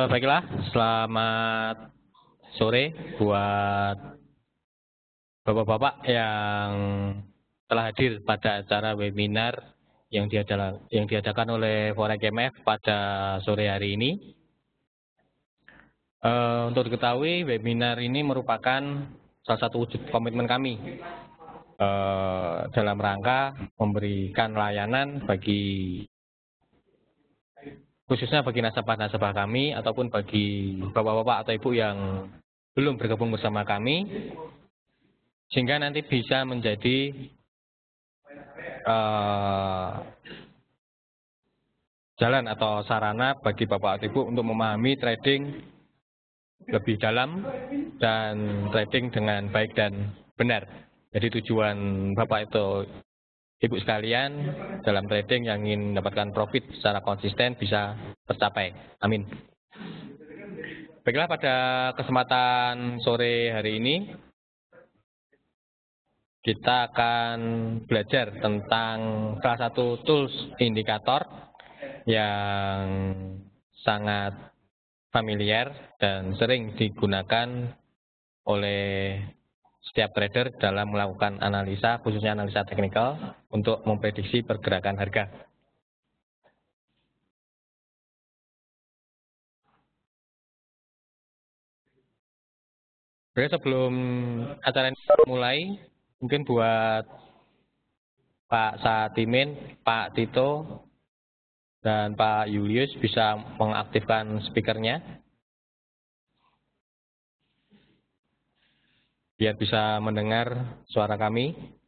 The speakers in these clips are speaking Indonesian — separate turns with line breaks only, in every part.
Baiklah, selamat sore buat Bapak-Bapak yang telah hadir pada acara webinar yang diadakan oleh Forex MF pada sore hari ini. Untuk diketahui, webinar ini merupakan salah satu wujud komitmen kami dalam rangka memberikan layanan khususnya bagi nasabah-nasabah kami ataupun bagi bapak-bapak atau ibu yang belum bergabung bersama kami, sehingga nanti bisa menjadi jalan atau sarana bagi bapak atau ibu untuk memahami trading lebih dalam dan trading dengan baik dan benar. Jadi tujuan bapak itu ibu sekalian dalam trading yang ingin mendapatkan profit secara konsisten bisa tercapai. Amin. Baiklah, pada kesempatan sore hari ini kita akan belajar tentang salah satu tools indikator yang sangat familiar dan sering digunakan oleh setiap trader dalam melakukan analisa, khususnya analisa teknikal, untuk memprediksi pergerakan harga. Oke, sebelum acara ini mulai, mungkin buat Pak Satimin, Pak Tito, dan Pak Julius bisa mengaktifkan speakernya biar bisa mendengar suara kami.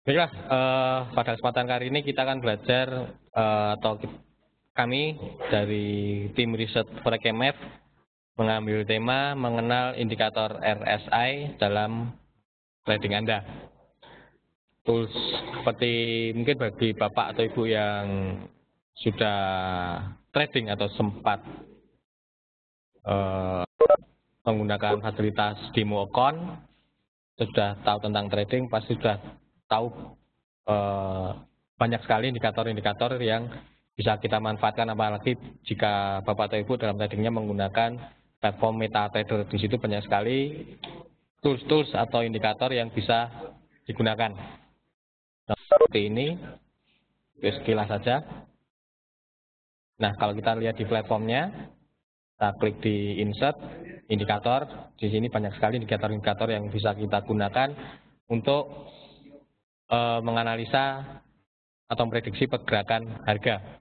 Baiklah, pada kesempatan kali ini kita akan belajar kami dari tim riset Forex MF mengambil tema mengenal indikator RSI dalam trading Anda. Tools seperti mungkin bagi Bapak atau Ibu yang sudah trading atau sempat menggunakan fasilitas demo account, sudah tahu tentang trading, pasti sudah tahu banyak sekali indikator-indikator yang bisa kita manfaatkan, apalagi jika Bapak atau Ibu dalam tradingnya menggunakan platform MetaTrader. Di situ banyak sekali tools-tools atau indikator yang bisa digunakan. Nah, seperti ini, sekilas saja. Nah, kalau kita lihat di platformnya, kita klik di insert indikator. Di sini banyak sekali indikator-indikator yang bisa kita gunakan untuk menganalisa atau memprediksi pergerakan harga.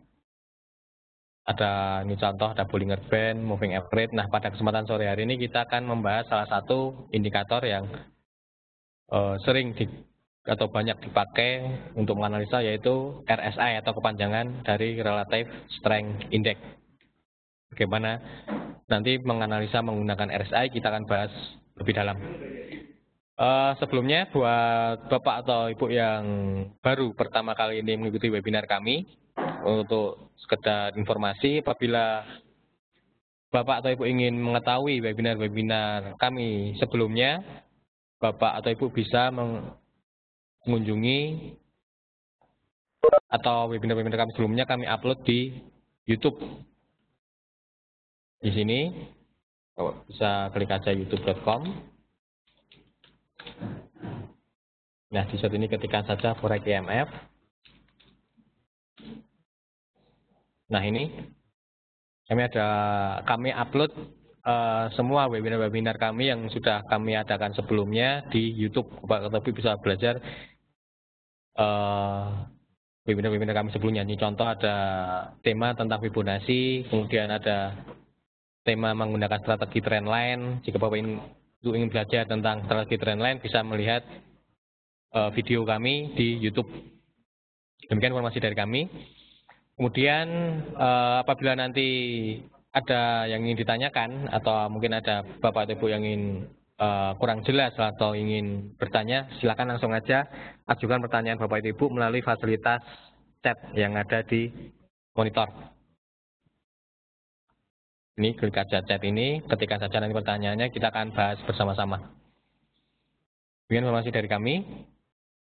Ada ini contoh, ada Bollinger Band, Moving Average. Nah, pada kesempatan sore hari ini kita akan membahas salah satu indikator yang sering atau banyak dipakai untuk menganalisa, yaitu RSI atau kepanjangan dari Relative Strength Index. Bagaimana nanti menganalisa menggunakan RSI, kita akan bahas lebih dalam. Sebelumnya, buat Bapak atau Ibu yang baru pertama kali ini mengikuti webinar kami, untuk sekedar informasi, apabila Bapak atau Ibu ingin mengetahui webinar-webinar kami sebelumnya, Bapak atau Ibu bisa mengunjungi atau webinar-webinar kami sebelumnya kami upload di YouTube. Di sini bisa klik aja youtube.com. Nah, di saat ini ketikkan saja Forex MF. Nah, ini kami upload semua webinar-webinar kami yang sudah kami adakan sebelumnya di YouTube. Bapak atau Ibu bisa belajar webinar-webinar kami sebelumnya. Ini contoh, ada tema tentang Fibonacci, kemudian ada tema menggunakan strategi trendline. Jika Bapak ingin belajar tentang strategi trendline, bisa melihat video kami di YouTube. Demikian informasi dari kami. Kemudian apabila nanti ada yang ingin ditanyakan atau mungkin ada Bapak atau Ibu yang ingin kurang jelas atau ingin bertanya, silakan langsung aja ajukan pertanyaan Bapak Ibu melalui fasilitas chat yang ada di monitor. Ini klik aja chat ini, ketika saja nanti pertanyaannya kita akan bahas bersama-sama. Demikian informasi dari kami.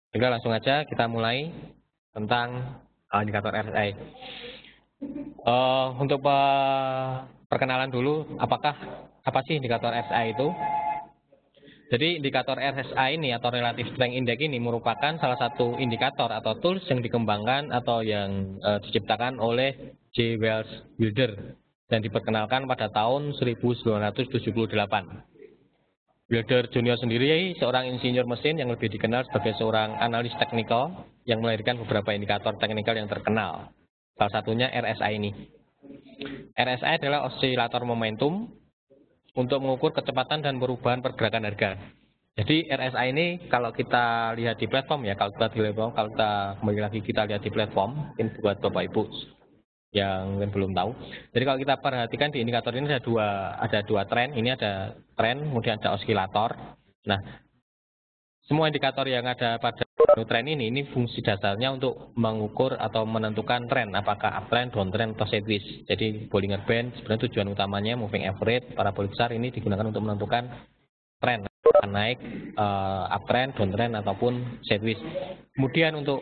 Sehingga langsung aja kita mulai tentang indikator RSI. Untuk perkenalan dulu, apa sih indikator RSI itu? Jadi indikator RSI ini atau Relative Strength Index ini merupakan salah satu indikator atau tools yang dikembangkan atau yang diciptakan oleh J. Wells Wilder dan diperkenalkan pada tahun 1978. Wilder Junior sendiri seorang insinyur mesin yang lebih dikenal sebagai seorang analis teknikal yang melahirkan beberapa indikator teknikal yang terkenal. Salah satunya RSI ini. RSI adalah osilator momentum untuk mengukur kecepatan dan perubahan pergerakan harga. Jadi RSI ini kalau kita lihat di platform ya, kalau kita kembali lagi kita lihat di platform, ini buat Bapak Ibu yang mungkin belum tahu. Jadi kalau kita perhatikan di indikator ini ada dua tren, ini ada tren, kemudian ada osilator. Nah, semua indikator yang ada pada tren ini fungsi dasarnya untuk mengukur atau menentukan tren, apakah uptrend, downtrend, atau sideways. Jadi Bollinger Band sebenarnya tujuan utamanya moving average, parabolic SAR ini digunakan untuk menentukan tren, naik, uptrend, downtrend, ataupun sideways. Kemudian untuk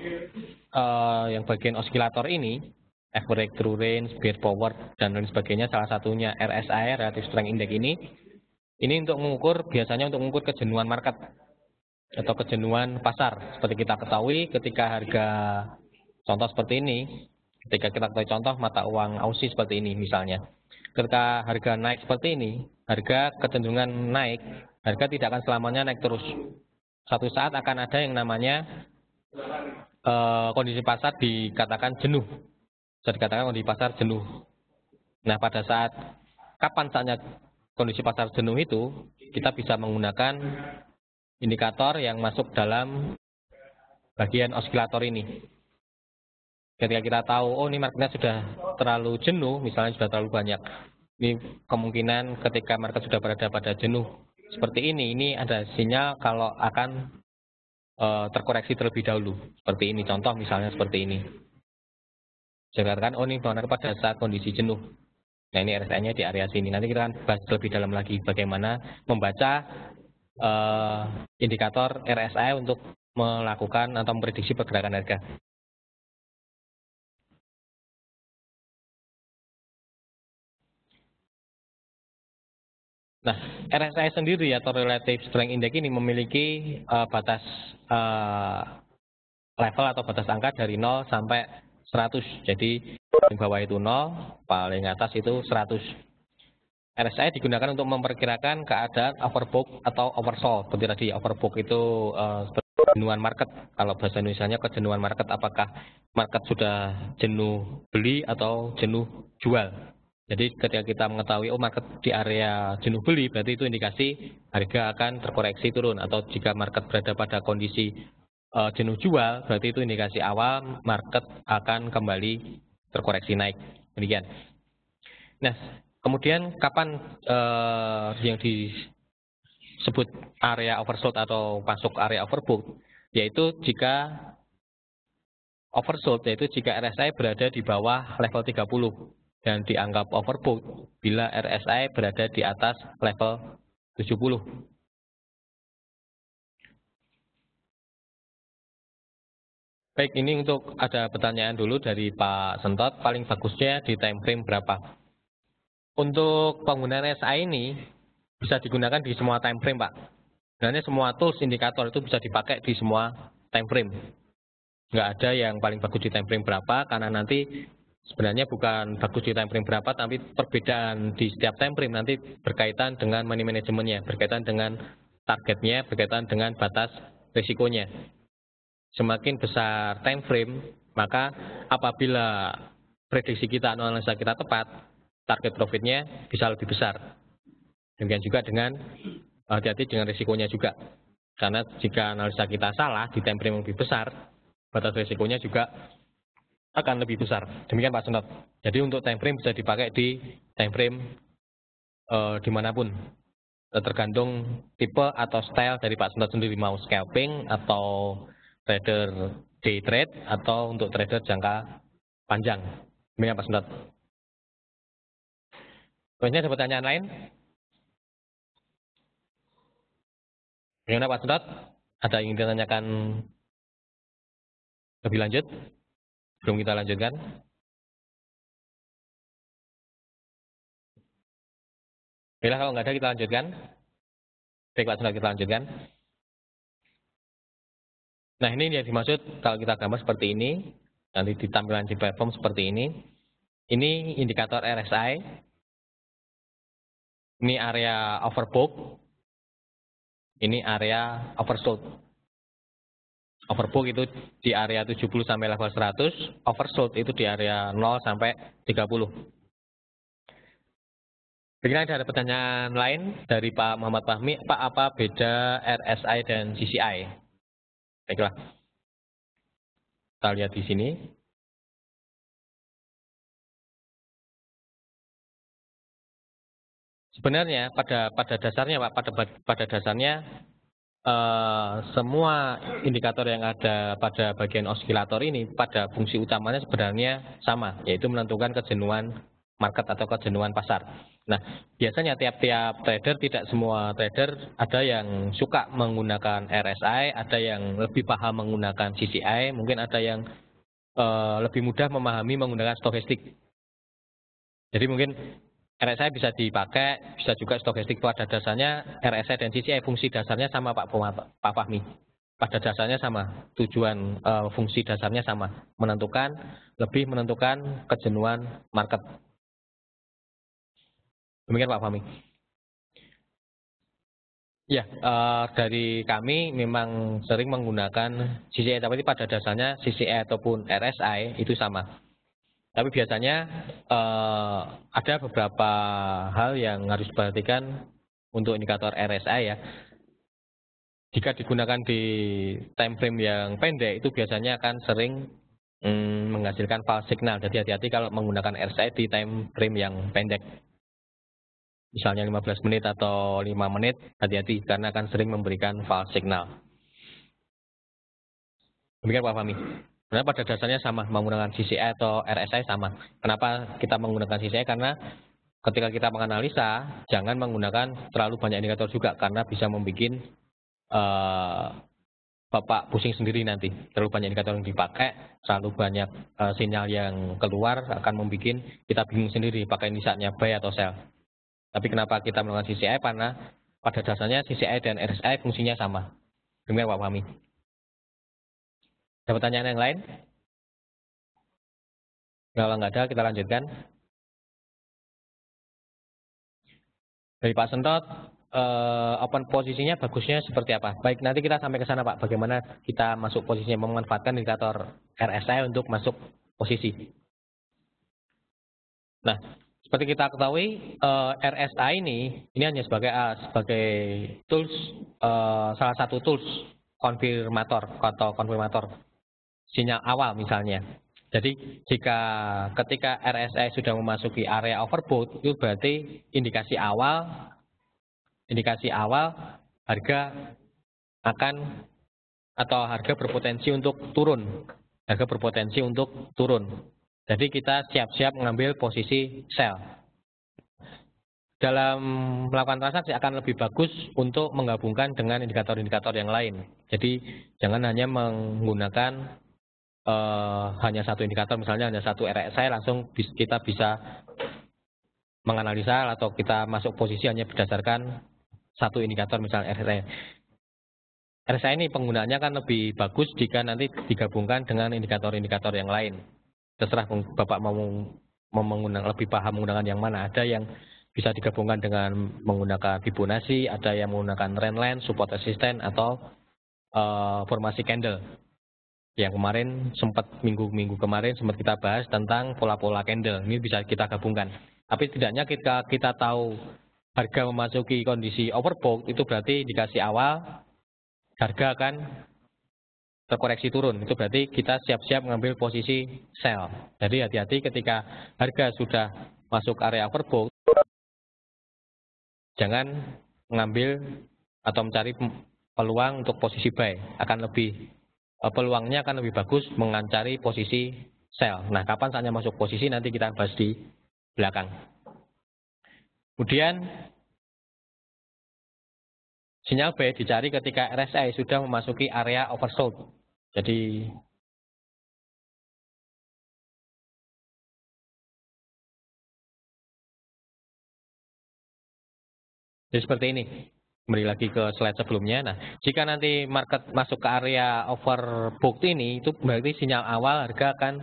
yang bagian osilator ini, average true range, bear power, dan lain sebagainya, salah satunya RSI, Relative Strength Index ini untuk mengukur, biasanya untuk mengukur kejenuhan market atau kejenuhan pasar. Seperti kita ketahui ketika harga, contoh seperti ini, ketika kita ketahui contoh mata uang Aussie seperti ini misalnya. Ketika harga naik seperti ini, harga kecenderungan naik, harga tidak akan selamanya naik terus. Suatu saat akan ada yang namanya kondisi pasar dikatakan jenuh. Bisa dikatakan kondisi pasar jenuh. Nah, pada saat kapan saatnya kondisi pasar jenuh itu, kita bisa menggunakan indikator yang masuk dalam bagian osilator ini. Ketika kita tahu, oh ini marketnya sudah terlalu jenuh, misalnya sudah terlalu banyak. Ini kemungkinan ketika market sudah berada pada jenuh seperti ini ada sinyal kalau akan terkoreksi terlebih dahulu. Seperti ini, contoh misalnya seperti ini. Saya katakan, oh ini pada saat kondisi jenuh. Nah ini RSI-nya di area sini. Nanti kita akan bahas lebih dalam lagi bagaimana membaca indikator RSI untuk melakukan atau memprediksi pergerakan harga. Nah, RSI sendiri atau Relative Strength Index ini memiliki batas level atau batas angka dari 0 sampai 100. Jadi di bawah itu 0, paling atas itu 100. RSI digunakan untuk memperkirakan keadaan overbought atau oversold. Seperti tadi overbought itu kejenuhan market. Kalau bahasa Indonesianya kejenuhan market, apakah market sudah jenuh beli atau jenuh jual. Jadi ketika kita mengetahui oh market di area jenuh beli, berarti itu indikasi harga akan terkoreksi turun. Atau jika market berada pada kondisi jenuh jual, berarti itu indikasi awal market akan kembali terkoreksi naik. Demikian. Nah, kemudian kapan yang disebut area oversold atau masuk area overbought? Yaitu jika oversold, yaitu jika RSI berada di bawah level 30 dan dianggap overbought bila RSI berada di atas level 70. Baik, ini untuk ada pertanyaan dulu dari Pak Sentot, paling bagusnya di time frame berapa? Untuk penggunaan RSI ini bisa digunakan di semua time frame, Pak. Sebenarnya semua tools indikator itu bisa dipakai di semua time frame. Nggak ada yang paling bagus di time frame berapa, karena nanti sebenarnya bukan bagus di time frame berapa, tapi perbedaan di setiap time frame nanti berkaitan dengan money manajemennya, berkaitan dengan targetnya, berkaitan dengan batas risikonya. Semakin besar time frame, maka apabila prediksi kita, analisa kita tepat, target profitnya bisa lebih besar. Demikian juga dengan hati-hati dengan risikonya juga. Karena jika analisa kita salah di time frame yang lebih besar, batas risikonya juga akan lebih besar. Demikian Pak Senot. Jadi untuk time frame bisa dipakai di time frame dimanapun. tergantung tipe atau style dari Pak Sentot sendiri, mau scalping atau trader day trade atau untuk trader jangka panjang. Demikian Pak Sentot. Selanjutnya ada pertanyaan lain? Bagaimana Pak Sentot? Ada yang ingin ditanyakan lebih lanjut? Sebelum kita lanjutkan. Bila kalau nggak ada kita lanjutkan. Baik Pak Sentot, kita lanjutkan. Nah ini yang dimaksud kalau kita gambar seperti ini, nanti ditampilkan di platform seperti ini. Ini indikator RSI. Ini area overbought. Ini area oversold. Overbought itu di area 70 sampai level 100, oversold itu di area 0 sampai 30. Kira-kira ada pertanyaan lain dari Pak Muhammad Fahmi, Pak, apa beda RSI dan CCI? Baiklah. Kita lihat di sini. Sebenarnya pada dasarnya Pak, pada dasarnya semua indikator yang ada pada bagian osilator ini pada fungsi utamanya sebenarnya sama, yaitu menentukan kejenuhan market atau kejenuhan pasar. Nah, biasanya tiap-tiap trader, tidak semua trader, ada yang suka menggunakan RSI, ada yang lebih paham menggunakan CCI, mungkin ada yang lebih mudah memahami menggunakan stokastik. Jadi mungkin RSI bisa dipakai, bisa juga stokastik. Pada dasarnya RSI dan CCI fungsi dasarnya sama Pak Fahmi. Pada dasarnya sama, tujuan fungsi dasarnya sama, lebih menentukan kejenuhan market. Demikian Pak Fahmi. Ya, dari kami memang sering menggunakan CCI, tapi pada dasarnya CCI ataupun RSI itu sama. Tapi biasanya ada beberapa hal yang harus diperhatikan untuk indikator RSI ya. Jika digunakan di time frame yang pendek, itu biasanya akan sering menghasilkan false signal. Jadi hati-hati kalau menggunakan RSI di time frame yang pendek. Misalnya 15 menit atau 5 menit, hati-hati karena akan sering memberikan false signal. Demikian Pak Fahmi. Karena pada dasarnya sama, menggunakan CCI atau RSI sama. Kenapa kita menggunakan CCI? Karena ketika kita menganalisa, jangan menggunakan terlalu banyak indikator juga, karena bisa membuat Bapak pusing sendiri nanti. Terlalu banyak indikator yang dipakai, terlalu banyak sinyal yang keluar, akan membuat kita bingung sendiri, pakai misalnya buy atau sell. Tapi kenapa kita menggunakan CCI? Karena pada dasarnya CCI dan RSI fungsinya sama. Demikian Pak Fahmi. Ada pertanyaan yang lain? Kalau nggak ada, kita lanjutkan. Dari Pak Sentot, open posisinya bagusnya seperti apa? Baik, nanti kita sampai ke sana Pak. Bagaimana kita masuk posisinya, memanfaatkan indikator RSI untuk masuk posisi. Nah, seperti kita ketahui, RSI ini hanya sebagai tools, salah satu tools konfirmator atau konfirmator sinyal awal misalnya. Jadi ketika RSI sudah memasuki area overbought, itu berarti indikasi awal harga akan atau harga berpotensi untuk turun. Harga berpotensi untuk turun. Jadi kita siap-siap mengambil posisi sell. Dalam melakukan transaksi akan lebih bagus untuk menggabungkan dengan indikator-indikator yang lain. Jadi jangan hanya menggunakan hanya satu indikator, misalnya hanya satu RSI, langsung kita bisa menganalisa atau kita masuk posisi hanya berdasarkan satu indikator, misalnya RSI. RSI ini penggunaannya kan lebih bagus jika nanti digabungkan dengan indikator-indikator yang lain. Terserah Bapak mau menggunakan, lebih paham menggunakan yang mana. Ada yang bisa digabungkan dengan menggunakan Fibonacci, ada yang menggunakan trendline, support resistance, atau formasi candle. Yang kemarin minggu kemarin sempat kita bahas tentang pola-pola candle. Ini bisa kita gabungkan. Tapi setidaknya kita tahu harga memasuki kondisi overbought, itu berarti indikasi awal harga akan terkoreksi turun. Itu berarti kita siap-siap mengambil posisi sell. Jadi hati-hati ketika harga sudah masuk area overbought, jangan mengambil atau mencari peluang untuk posisi buy. Peluangnya akan lebih bagus mencari posisi sell. Nah, kapan saatnya masuk posisi nanti kita bahas di belakang. Kemudian sinyal buy dicari ketika RSI sudah memasuki area oversold. Jadi seperti ini. Kembali lagi ke slide sebelumnya. Nah, jika nanti market masuk ke area overbooked ini, itu berarti sinyal awal harga akan,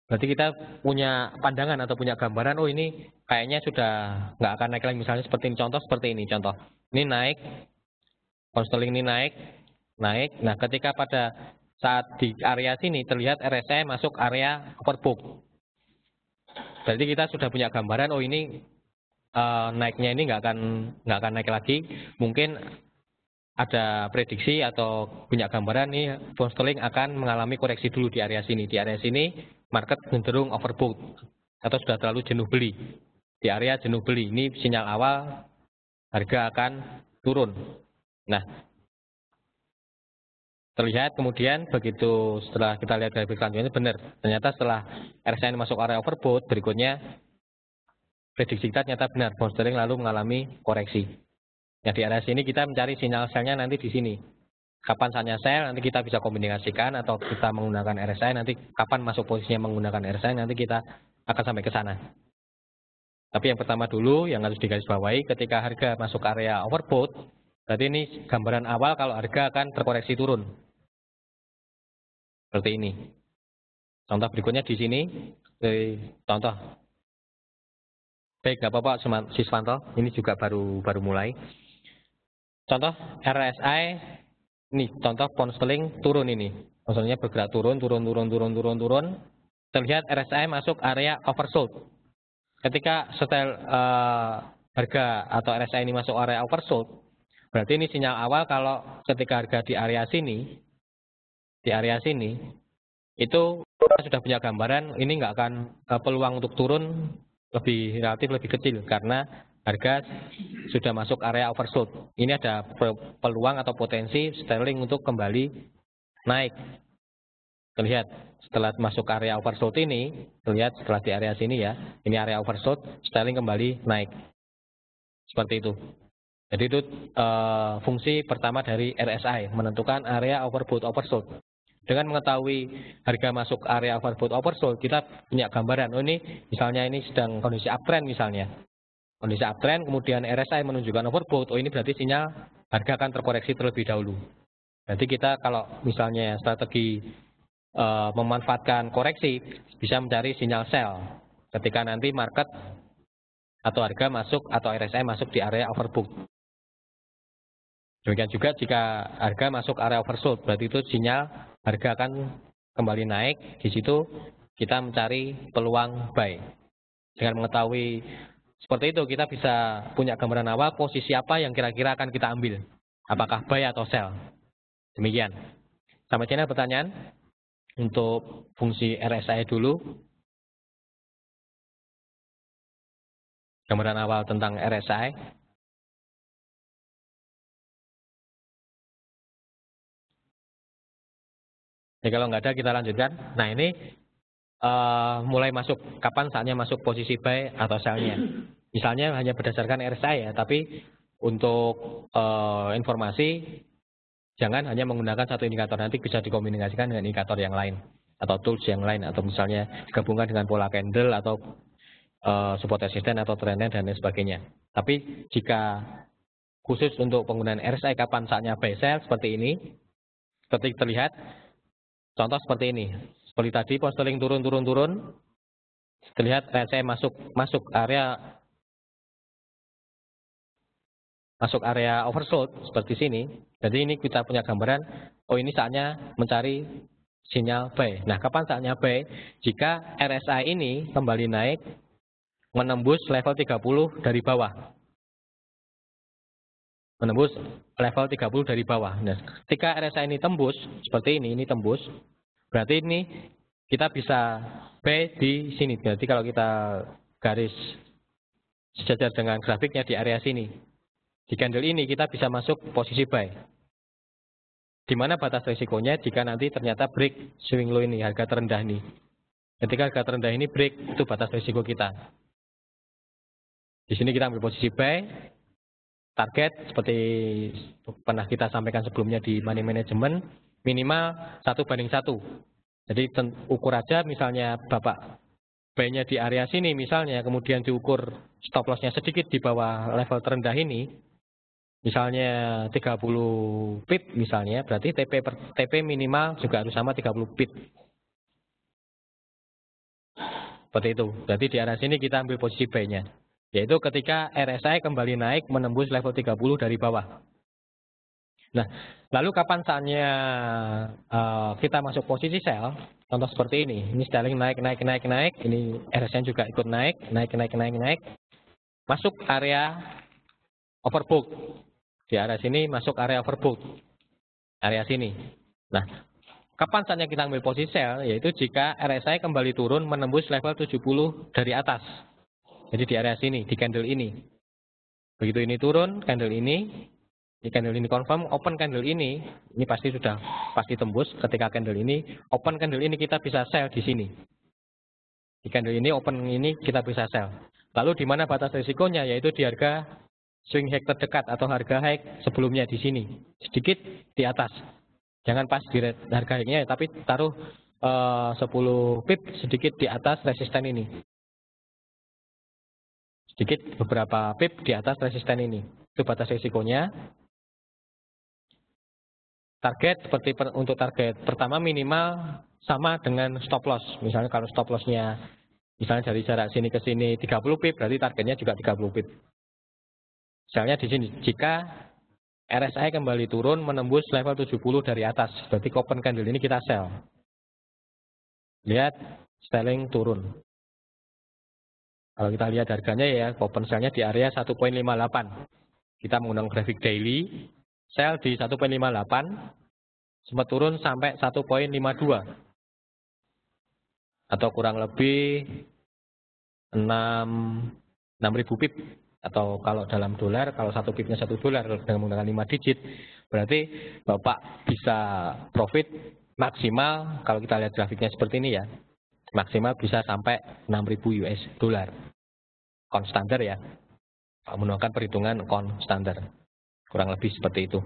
berarti kita punya pandangan atau punya gambaran, oh ini kayaknya sudah nggak akan naik lagi. Misalnya seperti ini, contoh seperti ini, contoh. Ini naik, pound sterling ini naik. Nah, ketika pada saat di area sini terlihat RSI masuk area overbooked. Berarti kita sudah punya gambaran, oh ini naiknya ini nggak akan naik lagi. Mungkin ada prediksi atau punya gambaran nih pound sterling akan mengalami koreksi dulu di area sini. Di area sini market cenderung overbooked atau sudah terlalu jenuh beli. Di area jenuh beli ini sinyal awal harga akan turun. Nah, terlihat kemudian begitu setelah kita lihat grafik selanjutnya benar. Ternyata setelah RSI masuk area overbought, berikutnya prediksi kita ternyata benar, pound sterling lalu mengalami koreksi. Nah, di area sini kita mencari sinyal sell-nya nanti di sini. Kapan saatnya sell, nanti kita bisa kombinasikan atau kita menggunakan RSI, nanti kapan masuk posisinya menggunakan RSI, nanti kita akan sampai ke sana. Tapi yang pertama dulu, yang harus digarisbawahi, ketika harga masuk area overbought, berarti ini gambaran awal kalau harga akan terkoreksi turun. Seperti ini. Contoh berikutnya di sini, contoh. Baik, nggak apa-apa, Siswanto. Ini juga baru mulai. Contoh RSI, ini contoh pound sterling turun ini. Maksudnya bergerak turun. Terlihat RSI masuk area oversold. Ketika setel harga atau RSI ini masuk area oversold, berarti ini sinyal awal kalau ketika harga di area sini, itu kita sudah punya gambaran ini nggak akan peluang untuk turun relatif lebih kecil karena harga sudah masuk area oversold. Ini ada peluang atau potensi sterling untuk kembali naik. Terlihat setelah masuk area oversold ini, terlihat setelah di area sini ya, ini area oversold, sterling kembali naik. Seperti itu. Jadi itu fungsi pertama dari RSI, menentukan area overbought oversold. Dengan mengetahui harga masuk area overbought oversold, kita punya gambaran. Oh ini misalnya ini sedang kondisi uptrend misalnya. Kondisi uptrend, kemudian RSI menunjukkan overbought. Oh ini berarti sinyal harga akan terkoreksi terlebih dahulu. Berarti kita kalau misalnya strategi memanfaatkan koreksi, bisa mencari sinyal sell. Ketika nanti market atau harga masuk atau RSI masuk di area overbought. Demikian juga jika harga masuk area oversold, berarti itu sinyal harga akan kembali naik. Di situ kita mencari peluang buy. Dengan mengetahui seperti itu, kita bisa punya gambaran awal posisi apa yang kira-kira akan kita ambil. Apakah buy atau sell. Demikian. Sampai sini pertanyaan untuk fungsi RSI dulu. Gambaran awal tentang RSI. Ya, kalau nggak ada kita lanjutkan. Nah ini mulai masuk. Kapan saatnya masuk posisi buy atau sell-nya. Misalnya hanya berdasarkan RSI ya. Tapi untuk informasi jangan hanya menggunakan satu indikator. Nanti bisa dikombinasikan dengan indikator yang lain. Atau tools yang lain. Atau misalnya gabungan dengan pola candle atau support resistance atau trendline dan lain sebagainya. Tapi jika khusus untuk penggunaan RSI kapan saatnya buy sell seperti ini. Seperti terlihat. Contoh seperti ini, seperti tadi pound sterling turun. Terlihat RSI masuk area oversold seperti sini. Jadi ini kita punya gambaran, oh ini saatnya mencari sinyal buy. Nah, kapan saatnya buy? Jika RSI ini kembali naik menembus level 30 dari bawah. Menembus level 30 dari bawah. Nah, ketika RSI ini tembus seperti ini tembus, berarti ini kita bisa buy di sini. Berarti kalau kita garis sejajar dengan grafiknya di area sini. Di candle ini kita bisa masuk posisi buy. Di mana batas risikonya jika nanti ternyata break swing low ini, harga terendah ini. Ketika harga terendah ini break, itu batas risiko kita. Di sini kita ambil posisi buy. Target seperti pernah kita sampaikan sebelumnya di money management, minimal 1:1. Jadi ukur aja misalnya Bapak buy-nya di area sini misalnya, kemudian diukur stop loss-nya sedikit di bawah level terendah ini, misalnya 30 pip misalnya, berarti TP minimal juga harus sama 30 pip. Seperti itu. Berarti di area sini kita ambil posisi buy-nya. Yaitu ketika RSI kembali naik menembus level 30 dari bawah. Nah, lalu kapan saatnya kita masuk posisi sell? Contoh seperti ini. Ini sterling naik. Ini RSI juga ikut naik. Masuk area overbought. Di area sini masuk area overbought. Area sini. Nah, kapan saatnya kita ambil posisi sell? Yaitu jika RSI kembali turun menembus level 70 dari atas. Jadi di area sini, di candle ini. Begitu ini turun, candle ini confirm, open candle ini pasti sudah tembus. Ketika candle ini, open candle ini kita bisa sell di sini. Di candle ini, open ini kita bisa sell. Lalu di mana batas risikonya? Yaitu di harga swing high terdekat atau harga high sebelumnya di sini. Sedikit di atas. Jangan pas di harga high-nya, tapi taruh 10 pip sedikit di atas resisten ini. Sedikit beberapa pip di atas resisten ini. Itu batas risikonya. Target seperti untuk target pertama minimal sama dengan stop loss. Misalnya kalau stop loss-nya misalnya dari jarak sini ke sini 30 pip, berarti targetnya juga 30 pip. Misalnya di sini jika RSI kembali turun menembus level 70 dari atas, berarti open candle ini kita sell. Lihat sterling turun. Kalau kita lihat harganya ya, open sell-nya di area 1.58. Kita menggunakan grafik daily, sell di 1.58, sempat turun sampai 1.52. Atau kurang lebih 6.000 pip. Atau kalau dalam dolar, kalau satu pipnya $1 dengan menggunakan 5 digit, berarti Bapak bisa profit maksimal, kalau kita lihat grafiknya seperti ini ya, maksimal bisa sampai 6.000 US dollar. Kon standar ya. Menggunakan perhitungan kon standar. Kurang lebih seperti itu.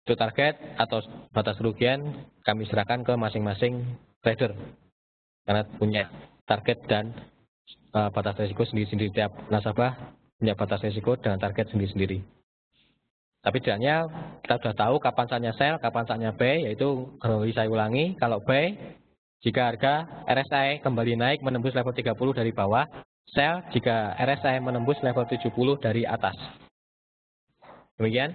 Itu target atau batas kerugian kami serahkan ke masing-masing trader. Karena punya target dan batas risiko sendiri-sendiri. Tiap nasabah punya batas risiko dengan target sendiri-sendiri. Tapi tidaknya kita sudah tahu kapan saatnya sell, kapan saatnya buy, yaitu kronologi saya ulangi. Kalau buy, jika harga RSI kembali naik menembus level 30 dari bawah, sell jika RSI menembus level 70 dari atas. Demikian.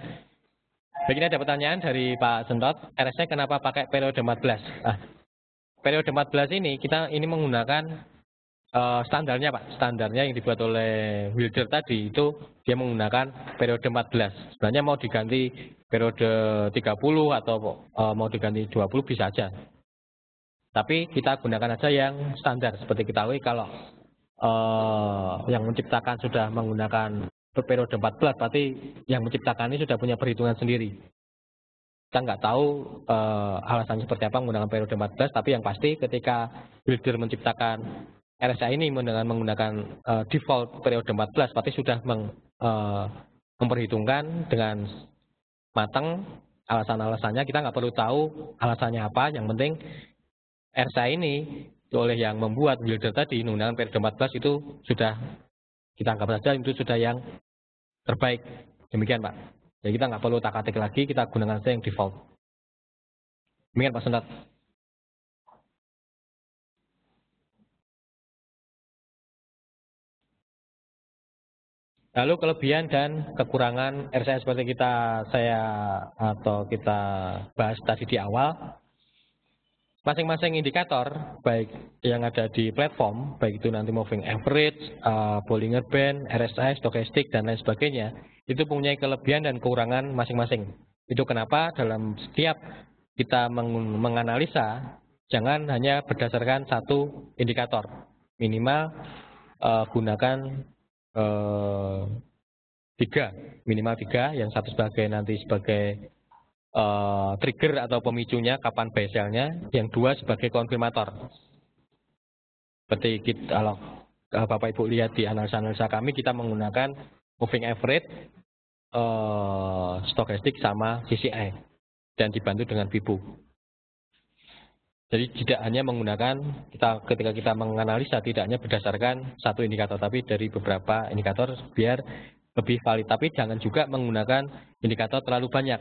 Begini ada pertanyaan dari Pak Sentot, RSI kenapa pakai periode 14? Periode 14 ini ini menggunakan standarnya Pak. Standarnya yang dibuat oleh Wilder tadi itu dia menggunakan periode 14. Sebenarnya mau diganti periode 30 atau mau diganti 20 bisa aja. Tapi kita gunakan aja yang standar. Seperti kita tahu kalau yang menciptakan sudah menggunakan periode 14, berarti yang menciptakan ini sudah punya perhitungan sendiri. Kita nggak tahu alasannya seperti apa menggunakan periode 14, tapi yang pasti ketika Wilder menciptakan RSI ini dengan menggunakan default periode 14, berarti sudah memperhitungkan dengan matang alasan-alasannya. Kita nggak perlu tahu alasannya apa, yang penting RSI ini oleh yang membuat Wilder tadi menggunakan periode 14 itu sudah kita anggap saja itu sudah yang terbaik. Demikian Pak. Jadi kita nggak perlu tak-atik lagi, kita gunakan saja yang default. Demikian Pak Sentot. Lalu kelebihan dan kekurangan RSI seperti kita bahas tadi di awal. Masing-masing indikator, baik yang ada di platform, baik itu nanti moving average, Bollinger Band, RSI, stokastik, dan lain sebagainya, itu punya kelebihan dan kekurangan masing-masing. Itu kenapa dalam setiap kita menganalisa, jangan hanya berdasarkan satu indikator. Minimal gunakan minimal 3, yang satu sebagai nanti sebagai trigger atau pemicunya kapan buy sell-nya, yang 2 sebagai konfirmator. Seperti kita, kalau Bapak Ibu lihat di analisa kami, kita menggunakan moving average, stokastik sama CCI, dan dibantu dengan FIBO. Jadi tidak hanya menggunakan, ketika kita menganalisa tidak hanya berdasarkan satu indikator, tapi dari beberapa indikator biar lebih valid. Tapi jangan juga menggunakan indikator terlalu banyak.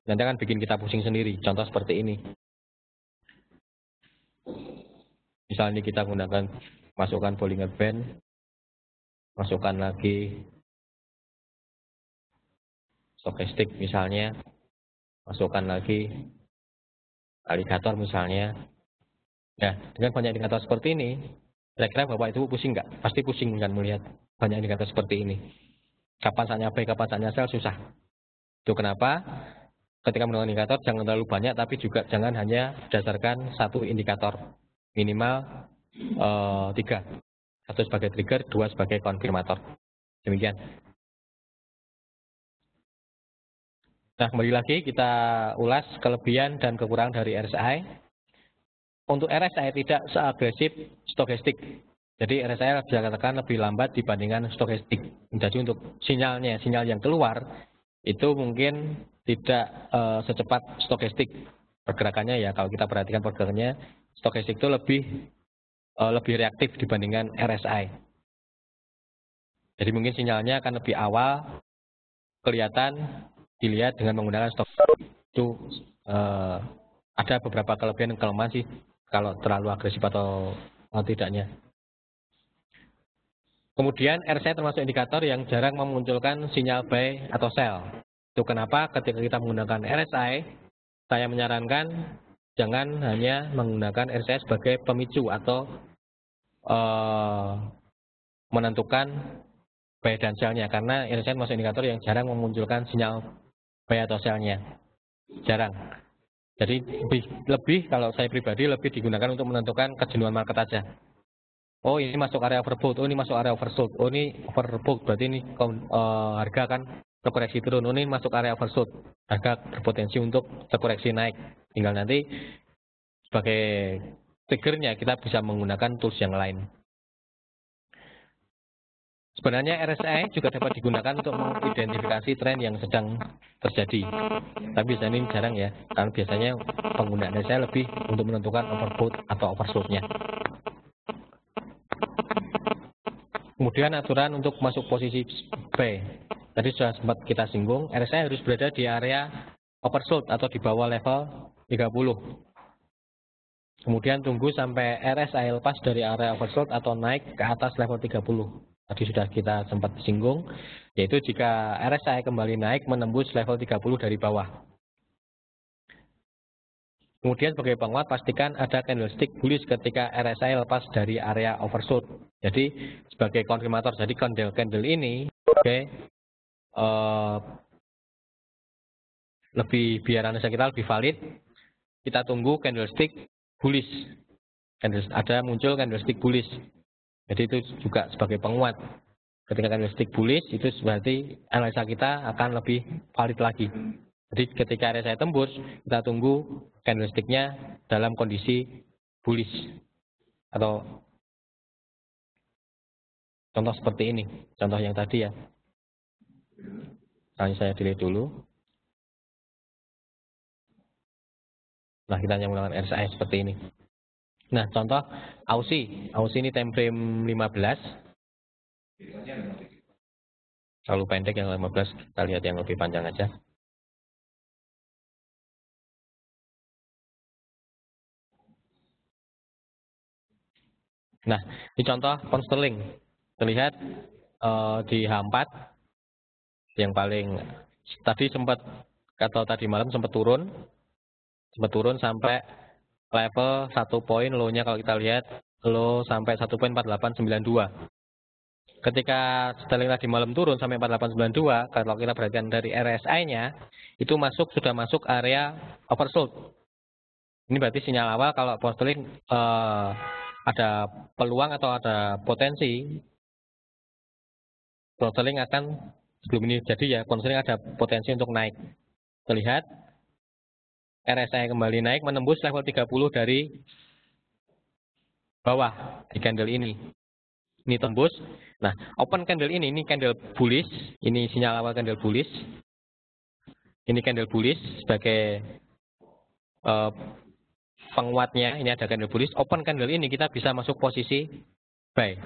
Nanti akan bikin kita pusing sendiri. Contoh seperti ini. Misalnya kita gunakan, masukkan Bollinger Band, masukkan lagi stokastik misalnya, masukkan lagi aligator misalnya. Nah, dengan banyak indikator seperti ini, kira-kira Bapak Ibu pusing nggak? Pasti pusing kan melihat banyak indikator seperti ini. Kapan saatnya buy, kapan saatnya sell, susah. Itu kenapa ketika menggunakan indikator jangan terlalu banyak, tapi juga jangan hanya berdasarkan satu indikator. Minimal 3. 1 sebagai trigger, 2 sebagai konfirmator. Demikian. Nah, kembali lagi kita ulas kelebihan dan kekurangan dari RSI. Untuk RSI tidak seagresif stokastik. Jadi RSI bisa katakan lebih lambat dibandingkan stokastik. Jadi untuk sinyal yang keluar itu mungkin tidak secepat stokastik pergerakannya ya. Kalau kita perhatikan pergerakannya, stokastik itu lebih reaktif dibandingkan RSI. Jadi mungkin sinyalnya akan lebih awal kelihatan dilihat dengan menggunakan stok. Itu ada beberapa kelebihan dan kelemahan sih kalau terlalu agresif atau tidaknya. Kemudian RSI termasuk indikator yang jarang memunculkan sinyal buy atau sell. Itu kenapa ketika kita menggunakan RSI, saya menyarankan jangan hanya menggunakan RSI sebagai pemicu atau menentukan buy dan sell-nya, karena RSI termasuk indikator yang jarang memunculkan sinyal buy atau sell-nya. Jarang. Jadi lebih kalau saya pribadi lebih digunakan untuk menentukan kejenuhan market aja. Oh, ini masuk area overbought, oh ini masuk area oversold, oh ini overbought, berarti ini harga akan terkoreksi turun, oh ini masuk area oversold, harga berpotensi untuk terkoreksi naik. Tinggal nanti sebagai triggernya kita bisa menggunakan tools yang lain. Sebenarnya RSI juga dapat digunakan untuk mengidentifikasi tren yang sedang terjadi. Tapi biasanya ini jarang ya, karena biasanya penggunaan RSI lebih untuk menentukan overbought atau oversold-nya. Kemudian aturan untuk masuk posisi buy. Tadi sudah sempat kita singgung, RSI harus berada di area oversold atau di bawah level 30. Kemudian tunggu sampai RSI lepas dari area oversold atau naik ke atas level 30. Tadi sudah kita sempat singgung, yaitu jika RSI kembali naik menembus level 30 dari bawah. Kemudian sebagai penguat, pastikan ada candlestick bullish ketika RSI lepas dari area oversold. Jadi sebagai konfirmator, jadi candle ini, lebih biar analisa kita lebih valid, kita tunggu candlestick bullish. Ada muncul candlestick bullish. Jadi itu juga sebagai penguat. Ketika candlestick bullish itu berarti analisa kita akan lebih valid lagi. Jadi ketika RSI tembus, kita tunggu candlestick-nya dalam kondisi bullish. Atau contoh seperti ini, contoh yang tadi ya. Nah, saya delete dulu. Nah, kita hanya menggunakan RSI seperti ini. Nah, contoh AUSI. AUSI ini time frame 15. Terlalu pendek yang 15, kita lihat yang lebih panjang aja. Nah, ini contoh pound sterling. Terlihat di H4 yang paling tadi sempat atau tadi malam sempat turun sampai level 1 poin, low-nya kalau kita lihat low sampai 1.4892. Ketika sterling tadi malam turun sampai 4892, kalau kita perhatikan dari RSI-nya itu sudah masuk area oversold. Ini berarti sinyal awal kalau pound sterling ada peluang atau ada potensi pound sterling akan sebelum ini. Jadi ya considering ada potensi untuk naik. Terlihat RSI kembali naik menembus level 30 dari bawah di candle ini. Ini tembus. Nah, open candle ini candle bullish. Ini sinyal awal candle bullish. Ini candle bullish sebagai penguatnya. Ini ada candle bullish. Open candle ini kita bisa masuk posisi buy.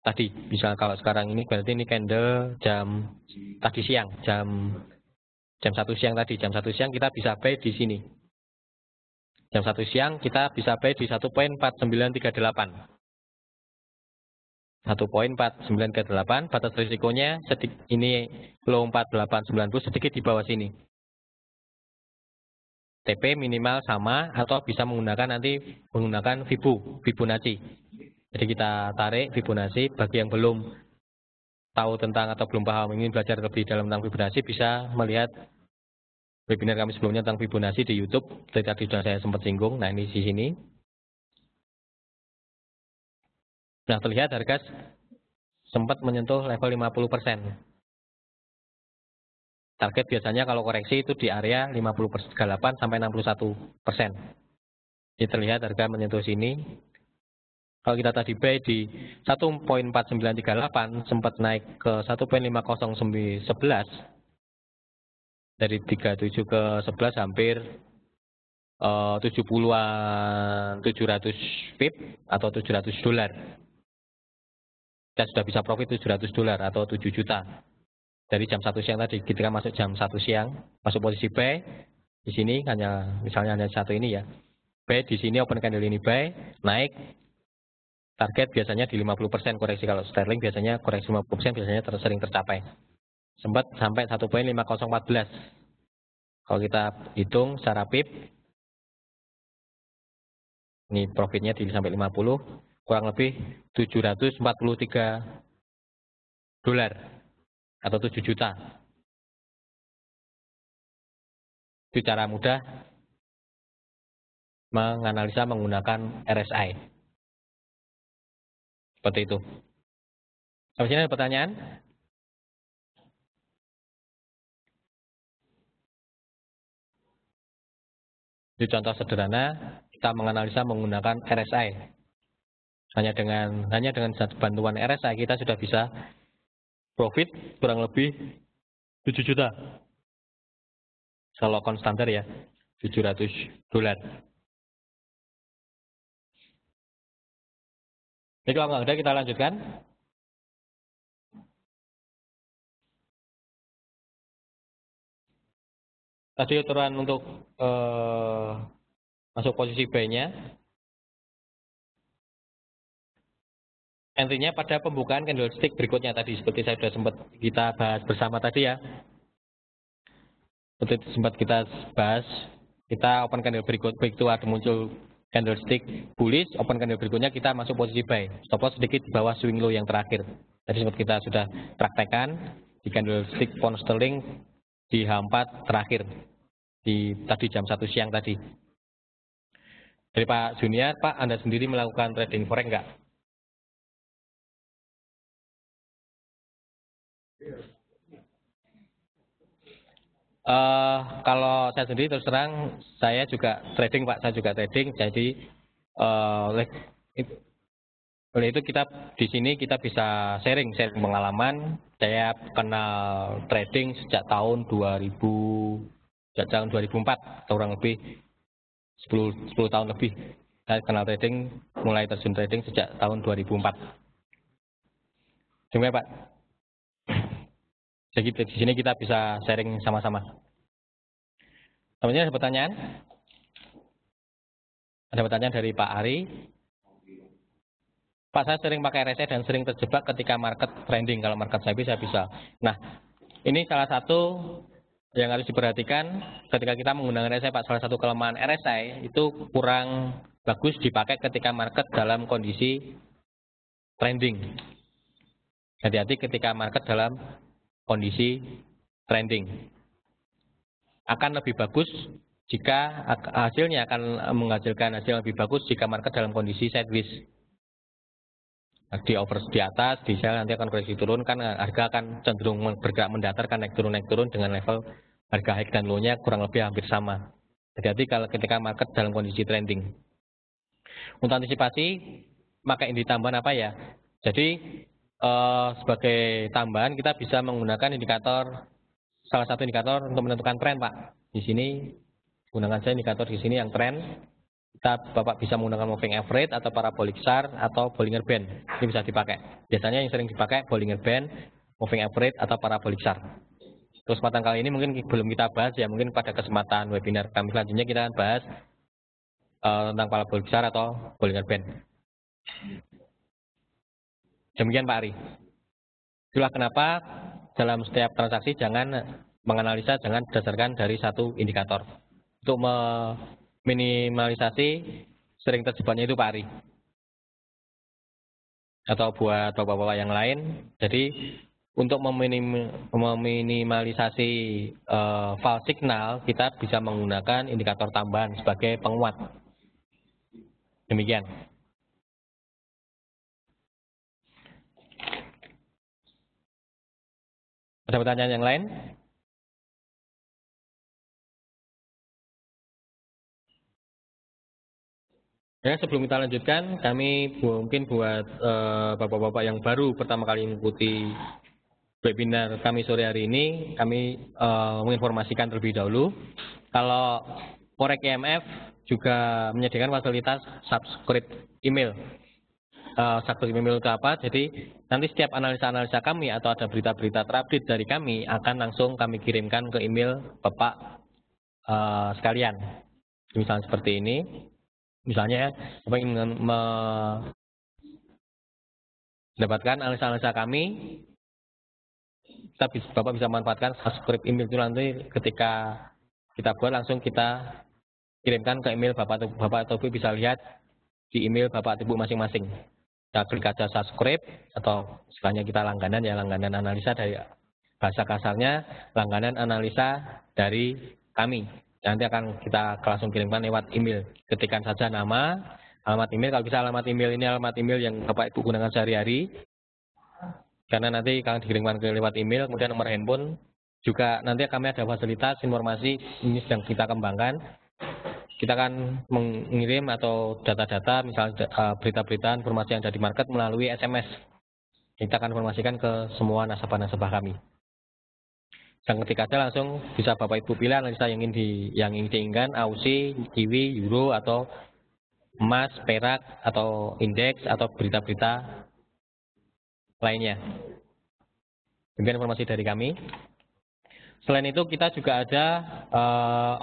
Tadi, misal kalau sekarang ini berarti ini candle jam tadi siang, jam 1 siang tadi, jam 1 siang kita bisa buy di sini. Jam 1 siang kita bisa buy di 1.4938. 1.4938, batas risikonya ini low 4890 sedikit di bawah sini. TP minimal sama atau bisa menggunakan Fibonacci. Jadi kita tarik Fibonacci. Bagi yang belum tahu tentang atau belum paham ingin belajar lebih dalam tentang Fibonacci bisa melihat webinar kami sebelumnya tentang Fibonacci di YouTube. Tadi sudah saya sempat singgung. Nah ini di sini. Nah terlihat harga sempat menyentuh level 50%. Target biasanya kalau koreksi itu di area 58 sampai 61%. Ini terlihat harga menyentuh sini. Kalau kita tadi buy di 1.4938 sempat naik ke 1.50911 dari 37 ke 11 hampir 70-an 700 pip atau 700 dolar. Kita sudah bisa profit 700 dolar atau 7 juta. Dari jam 1 siang tadi, ketika masuk jam 1 siang, masuk posisi buy, di sini misalnya hanya satu ini ya. Buy di sini open candle ini buy, naik, target biasanya di 50% koreksi. Kalau sterling biasanya koreksi 50% biasanya sering tercapai. Sempat sampai 1.5014. Kalau kita hitung secara pip, ini profitnya di sampai 50, kurang lebih 743 dolar atau 7 juta. Itu cara mudah menganalisa menggunakan RSI. Seperti itu. Sampai sini ada pertanyaan? Di contoh sederhana, kita menganalisa menggunakan RSI. Hanya dengan bantuan RSI kita sudah bisa profit kurang lebih 7 juta. Kalau standar ya, 700 dolar. Jadi kalau nggak ada kita lanjutkan. Tadi aturan untuk masuk posisi buy-nya. Intinya pada pembukaan candlestick berikutnya tadi seperti saya sudah sempat kita bahas bersama tadi ya. Seperti sempat kita bahas, kita open candle berikut begitu ada muncul candlestick bullish, open candle berikutnya kita masuk posisi buy. Stop loss sedikit di bawah swing low yang terakhir. Tadi sempat kita sudah praktekkan di candlestick pound sterling di H4 terakhir. Tadi jam 1 siang tadi. Dari Pak Junior, Pak Anda sendiri melakukan trading forex enggak? Kalau saya sendiri terus terang saya juga trading Pak, saya juga trading. Jadi oleh itu kita di sini kita bisa sharing pengalaman. Saya kenal trading sejak tahun 2004, kurang lebih 10 tahun lebih. Saya kenal trading, mulai terjun trading sejak tahun 2004. Gimana Pak? Jadi di sini kita bisa sharing sama-sama. Selanjutnya ada pertanyaan? Ada pertanyaan dari Pak Ari. Pak, saya sering pakai RSI dan sering terjebak ketika market trending. Kalau market saya bisa. Nah, ini salah satu yang harus diperhatikan ketika kita menggunakan RSI, Pak. Salah satu kelemahan RSI itu kurang bagus dipakai ketika market dalam kondisi trending. Hati-hati ketika market dalam kondisi trending. Akan lebih bagus jika hasilnya akan menghasilkan hasil lebih bagus jika market dalam kondisi sideways. di atas, di sell nanti akan koreksi turun, kan harga akan cenderung bergerak mendatar, kan naik turun dengan level harga high dan low-nya kurang lebih hampir sama. Hati-hati kalau ketika market dalam kondisi trending. Untuk antisipasi, maka ini tambahan apa ya? Jadi sebagai tambahan kita bisa menggunakan indikator, salah satu indikator untuk menentukan tren, Pak. Di sini gunakan saya indikator di sini yang tren. Bapak bisa menggunakan moving average atau parabolic SAR atau Bollinger Band. Ini bisa dipakai. Biasanya yang sering dipakai Bollinger Band, moving average atau parabolic SAR. Kesempatan kali ini mungkin belum kita bahas ya, mungkin pada kesempatan webinar kami selanjutnya kita akan bahas tentang parabolic SAR atau Bollinger Band. Demikian Pak Ari. Itulah kenapa dalam setiap transaksi jangan menganalisa jangan berdasarkan dari satu indikator. Untuk minimalisasi sering terjebaknya itu Pak Ari. Atau buat bapak-bapak yang lain. Jadi untuk meminimalisasi false signal, kita bisa menggunakan indikator tambahan sebagai penguat. Demikian. Ada pertanyaan yang lain? Ya, sebelum kita lanjutkan, kami mungkin buat bapak-bapak yang baru pertama kali mengikuti webinar kami sore hari ini, kami menginformasikan terlebih dahulu. Kalau Forex IMF juga menyediakan fasilitas subscribe email. Subscribe email itu apa? Jadi nanti setiap analisa-analisa kami atau ada berita-berita terupdate dari kami akan langsung kami kirimkan ke email Bapak sekalian. Misalnya seperti ini. Misalnya, Bapak ingin mendapatkan analisa-analisa kami, Bapak bisa manfaatkan subscribe email itu nanti ketika kita buat langsung kita kirimkan ke email Bapak atau Ibu bisa lihat di email Bapak atau Ibu masing-masing. Kita klik aja subscribe atau istilahnya kita langganan ya, langganan analisa dari bahasa kasarnya, langganan analisa dari kami. Nanti akan kita langsung kirimkan lewat email. Ketikkan saja nama, alamat email. Kalau bisa alamat email ini alamat email yang Bapak Ibu gunakan sehari-hari. Karena nanti akan dikirimkan lewat email, kemudian nomor handphone. Juga nanti kami ada fasilitas informasi ini sedang kita kembangkan. Kita akan mengirim atau data-data, misalnya berita-berita informasi yang ada di market melalui SMS. Kita akan informasikan ke semua nasabah-nasabah kami. Dan ketika aja langsung bisa Bapak Ibu pilih analisa yang ingin diinginkan, AUSI, kiwi, euro, atau emas, perak, atau indeks, atau berita-berita lainnya. Demikian informasi dari kami. Selain itu kita juga ada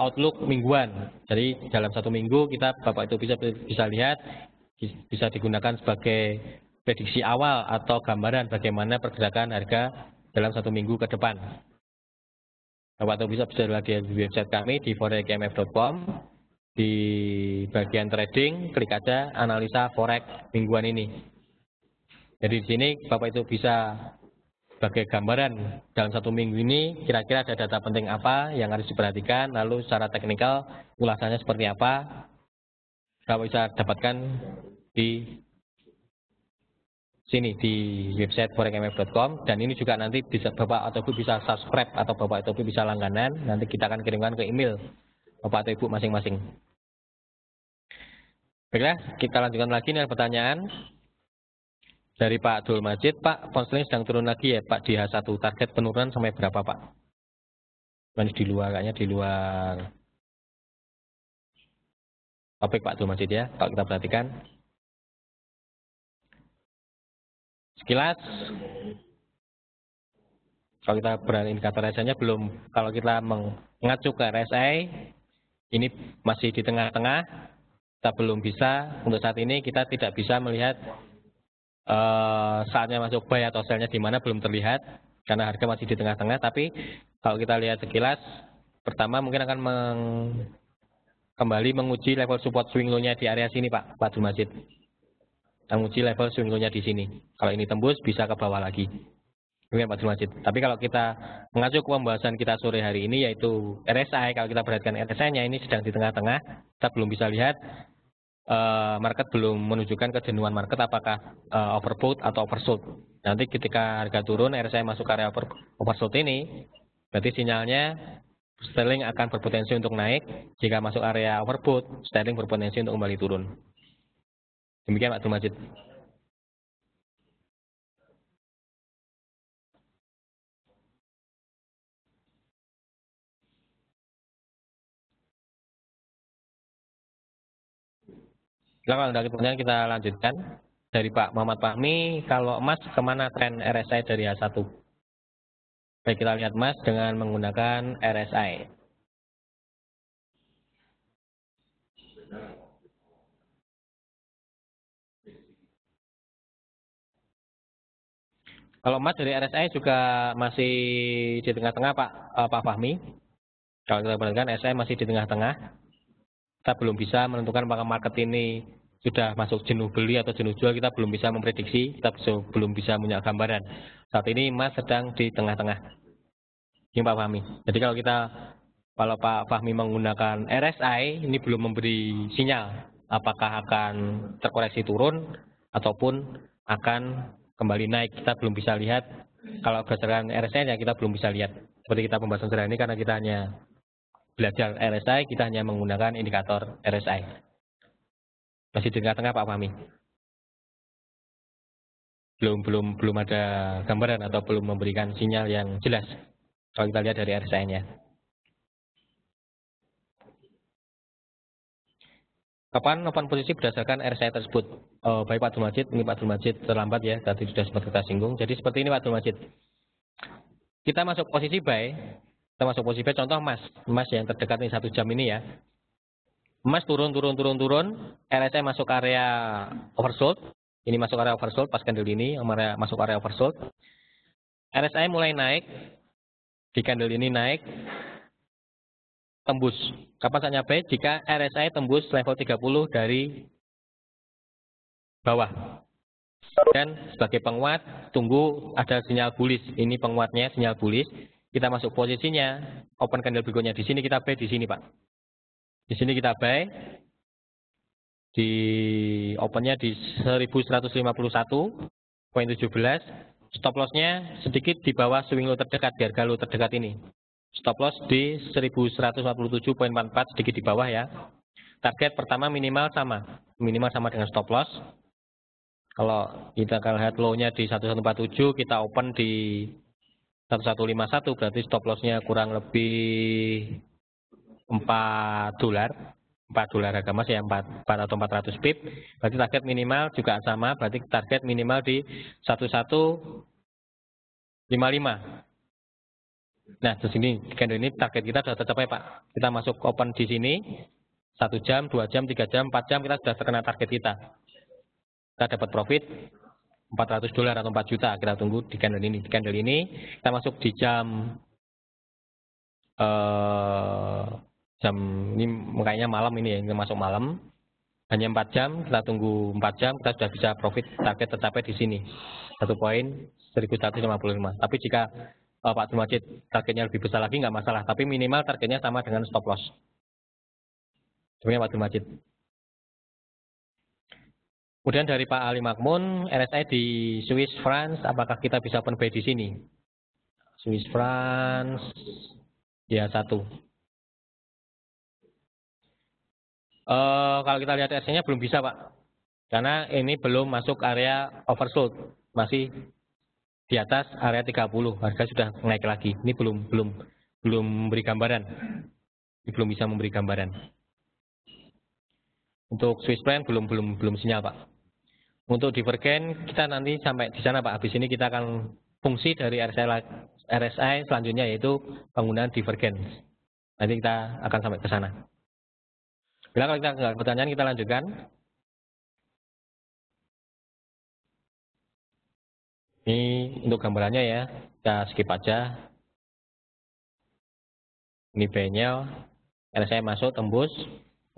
outlook mingguan. Jadi dalam satu minggu kita Bapak Ibu bisa lihat, bisa digunakan sebagai prediksi awal atau gambaran bagaimana pergerakan harga dalam satu minggu ke depan. Bapak Ibu bisa lihat di website kami di foreximf.com. Di bagian trading, klik aja analisa forex mingguan ini. Jadi di sini Bapak Ibu bisa sebagai gambaran dalam satu minggu ini kira-kira ada data penting apa yang harus diperhatikan, lalu secara teknikal ulasannya seperti apa. Bapak bisa dapatkan di sini di website foreximf.com, dan ini juga nanti bisa Bapak atau Ibu bisa subscribe atau Bapak atau Ibu bisa langganan, nanti kita akan kirimkan ke email Bapak atau Ibu masing-masing. Baiklah, kita lanjutkan lagi nih pertanyaan dari Pak Abdul Majid. Pak, pound sterling sedang turun lagi ya Pak di H1, target penurunan sampai berapa Pak? Ini di luar, kayaknya di luar topik Pak Abdul Majid ya, kalau kita perhatikan. Sekilas, kalau kita berani indikator RSI-nya belum, kalau kita mengacu ke RSI, ini masih di tengah-tengah, kita belum bisa, untuk saat ini kita tidak bisa melihat saatnya masuk buy atau sell-nya di mana belum terlihat, karena harga masih di tengah-tengah, tapi kalau kita lihat sekilas, pertama mungkin akan kembali menguji level support swing low-nya di area sini Pak Abdul Majid. Menguji level swing low-nya di sini. Kalau ini tembus bisa ke bawah lagi. Demikian Pak Abdul Majid. Tapi kalau kita mengacu ke pembahasan kita sore hari ini yaitu RSI, kalau kita perhatikan RSI-nya ini sedang di tengah-tengah, kita belum bisa lihat market belum menunjukkan kejenuhan market apakah overbought atau oversold. Nanti ketika harga turun, RSI masuk ke area oversold ini, berarti sinyalnya sterling akan berpotensi untuk naik. Jika masuk area overbought, sterling berpotensi untuk kembali turun. Demikian Pak Abdul Majid. Kalau ada pertanyaan kita lanjutkan. Dari Pak Muhammad Fahmi, kalau emas kemana tren RSI dari H1? Baik, kita lihat emas dengan menggunakan RSI. Kalau emas dari RSI juga masih di tengah-tengah Pak Fahmi. Kalau kita perhatikan RSI masih di tengah-tengah. Kita belum bisa menentukan apakah market ini sudah masuk jenuh beli atau jenuh jual, kita belum bisa memprediksi, kita belum bisa punya gambaran. Saat ini emas sedang di tengah-tengah. Ini Pak Fahmi. Jadi kalau Pak Fahmi menggunakan RSI, ini belum memberi sinyal apakah akan terkoreksi turun ataupun akan kembali naik. Kita belum bisa lihat. Kalau berdasarkan RSI-nya kita belum bisa lihat. Seperti kita pembahasan sekarang ini karena kita hanya belajar RSI, kita hanya menggunakan indikator RSI. Masih di tengah-tengah Pak Fahmi. Belum ada gambaran atau belum memberikan sinyal yang jelas. Kalau kita lihat dari RSI-nya. Kapan open posisi berdasarkan RSI tersebut? Baik Pak Abdul Majid, ini Pak Abdul Majid terlambat ya, tadi sudah sempat kita singgung. Jadi seperti ini Pak Abdul Majid. Kita masuk posisi buy, contoh emas yang terdekat ini 1 jam ini ya. Emas turun, RSI masuk area oversold. Ini masuk area oversold, pas candle ini masuk area oversold. RSI mulai naik, di candle ini naik, tembus. Kapan saatnya buy? Jika RSI tembus level 30 dari bawah. Dan sebagai penguat, tunggu ada sinyal bullish. Ini penguatnya, sinyal bullish. Kita masuk posisinya, open candle berikutnya. Di sini kita buy, di sini Pak. Di sini kita buy. Di opennya di 1151.17. Stop lossnya sedikit di bawah swing low terdekat, di harga low terdekat ini. Stop loss di 1147.44, sedikit di bawah ya. Target pertama minimal sama dengan stop loss. Kalau kita lihat low-nya di 1147, kita open di 1151, berarti stop loss-nya kurang lebih $4. $4 harga emas ya, 4 atau 400 pip. Berarti target minimal juga sama, berarti target minimal di 1155. Nah, di sini candle ini target kita sudah tercapai Pak. Kita masuk open di sini 1 jam, 2 jam, 3 jam, 4 jam kita sudah terkena target kita. Kita dapat profit $400 atau 4 juta. Kita tunggu di candle ini. Di candle ini kita masuk di jam ini kayaknya malam ini ya, kita masuk malam. Hanya 4 jam, kita tunggu 4 jam, kita sudah bisa profit target tercapai di sini. 1 poin 1155. Tapi jika Pak Abdul Majid targetnya lebih besar lagi nggak masalah, tapi minimal targetnya sama dengan stop loss. Sebenarnya Pak Abdul Majid. Kemudian dari Pak Ali Makmun, RSI di Swiss France, apakah kita bisa open buy di sini? Swiss France, ya 1. Kalau kita lihat RSI-nya belum bisa Pak, karena ini belum masuk area oversold, masih di atas area 30, harga sudah naik lagi. Ini belum memberi gambaran, ini belum bisa memberi gambaran. Untuk Swiss franc belum sinyal Pak. Untuk divergen kita nanti sampai di sana Pak. Habis ini kita akan fungsi dari RSI selanjutnya yaitu penggunaan divergen. Nanti kita akan sampai ke sana. Bila kalau kita nggak ada pertanyaan kita lanjutkan. Ini untuk gambarannya ya, kita skip aja. Ini buy-nya, RSI masuk tembus,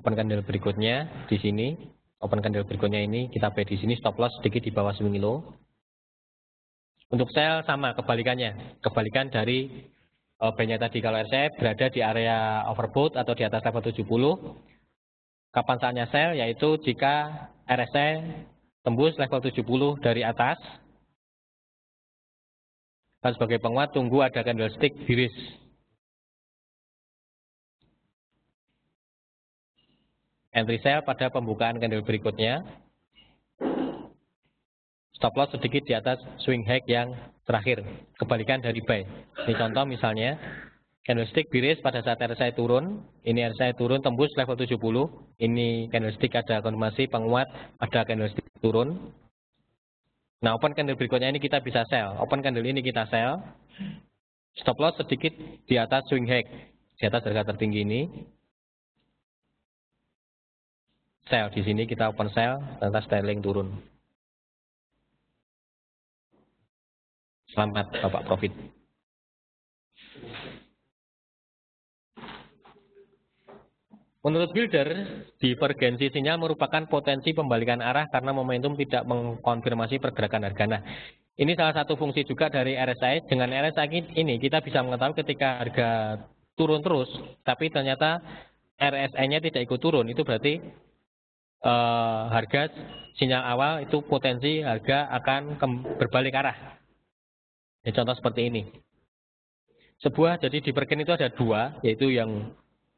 open candle berikutnya di sini. Open candle berikutnya ini kita buy di sini, stop loss sedikit di bawah swing low. Untuk sell sama kebalikannya, kebalikan dari buy-nya tadi. Kalau RSI berada di area overbought atau di atas level 70, Kapan saatnya sell? Yaitu jika RSI tembus level 70 dari atas. Dan sebagai penguat, tunggu ada candlestick bearish. Entry sell pada pembukaan candle berikutnya. Stop loss sedikit di atas swing high yang terakhir. Kebalikan dari buy. Ini contoh misalnya. Candlestick bearish pada saat RSI turun. Ini RSI turun tembus level 70. Ini candlestick ada konfirmasi penguat, ada candlestick turun. Nah, open candle berikutnya ini kita bisa sell. Open candle ini kita sell. Stop loss sedikit di atas swing high. Di atas harga tertinggi ini. Sell di sini kita open sell, lantas sterling turun. Selamat Bapak profit. Menurut builder, divergensi sinyal merupakan potensi pembalikan arah karena momentum tidak mengkonfirmasi pergerakan harga. Nah, ini salah satu fungsi juga dari RSI. Dengan RSI ini kita bisa mengetahui ketika harga turun terus, tapi ternyata RSI-nya tidak ikut turun. Itu berarti harga sinyal awal itu potensi harga akan berbalik arah. Ini contoh seperti ini. Jadi divergen itu ada dua, yaitu yang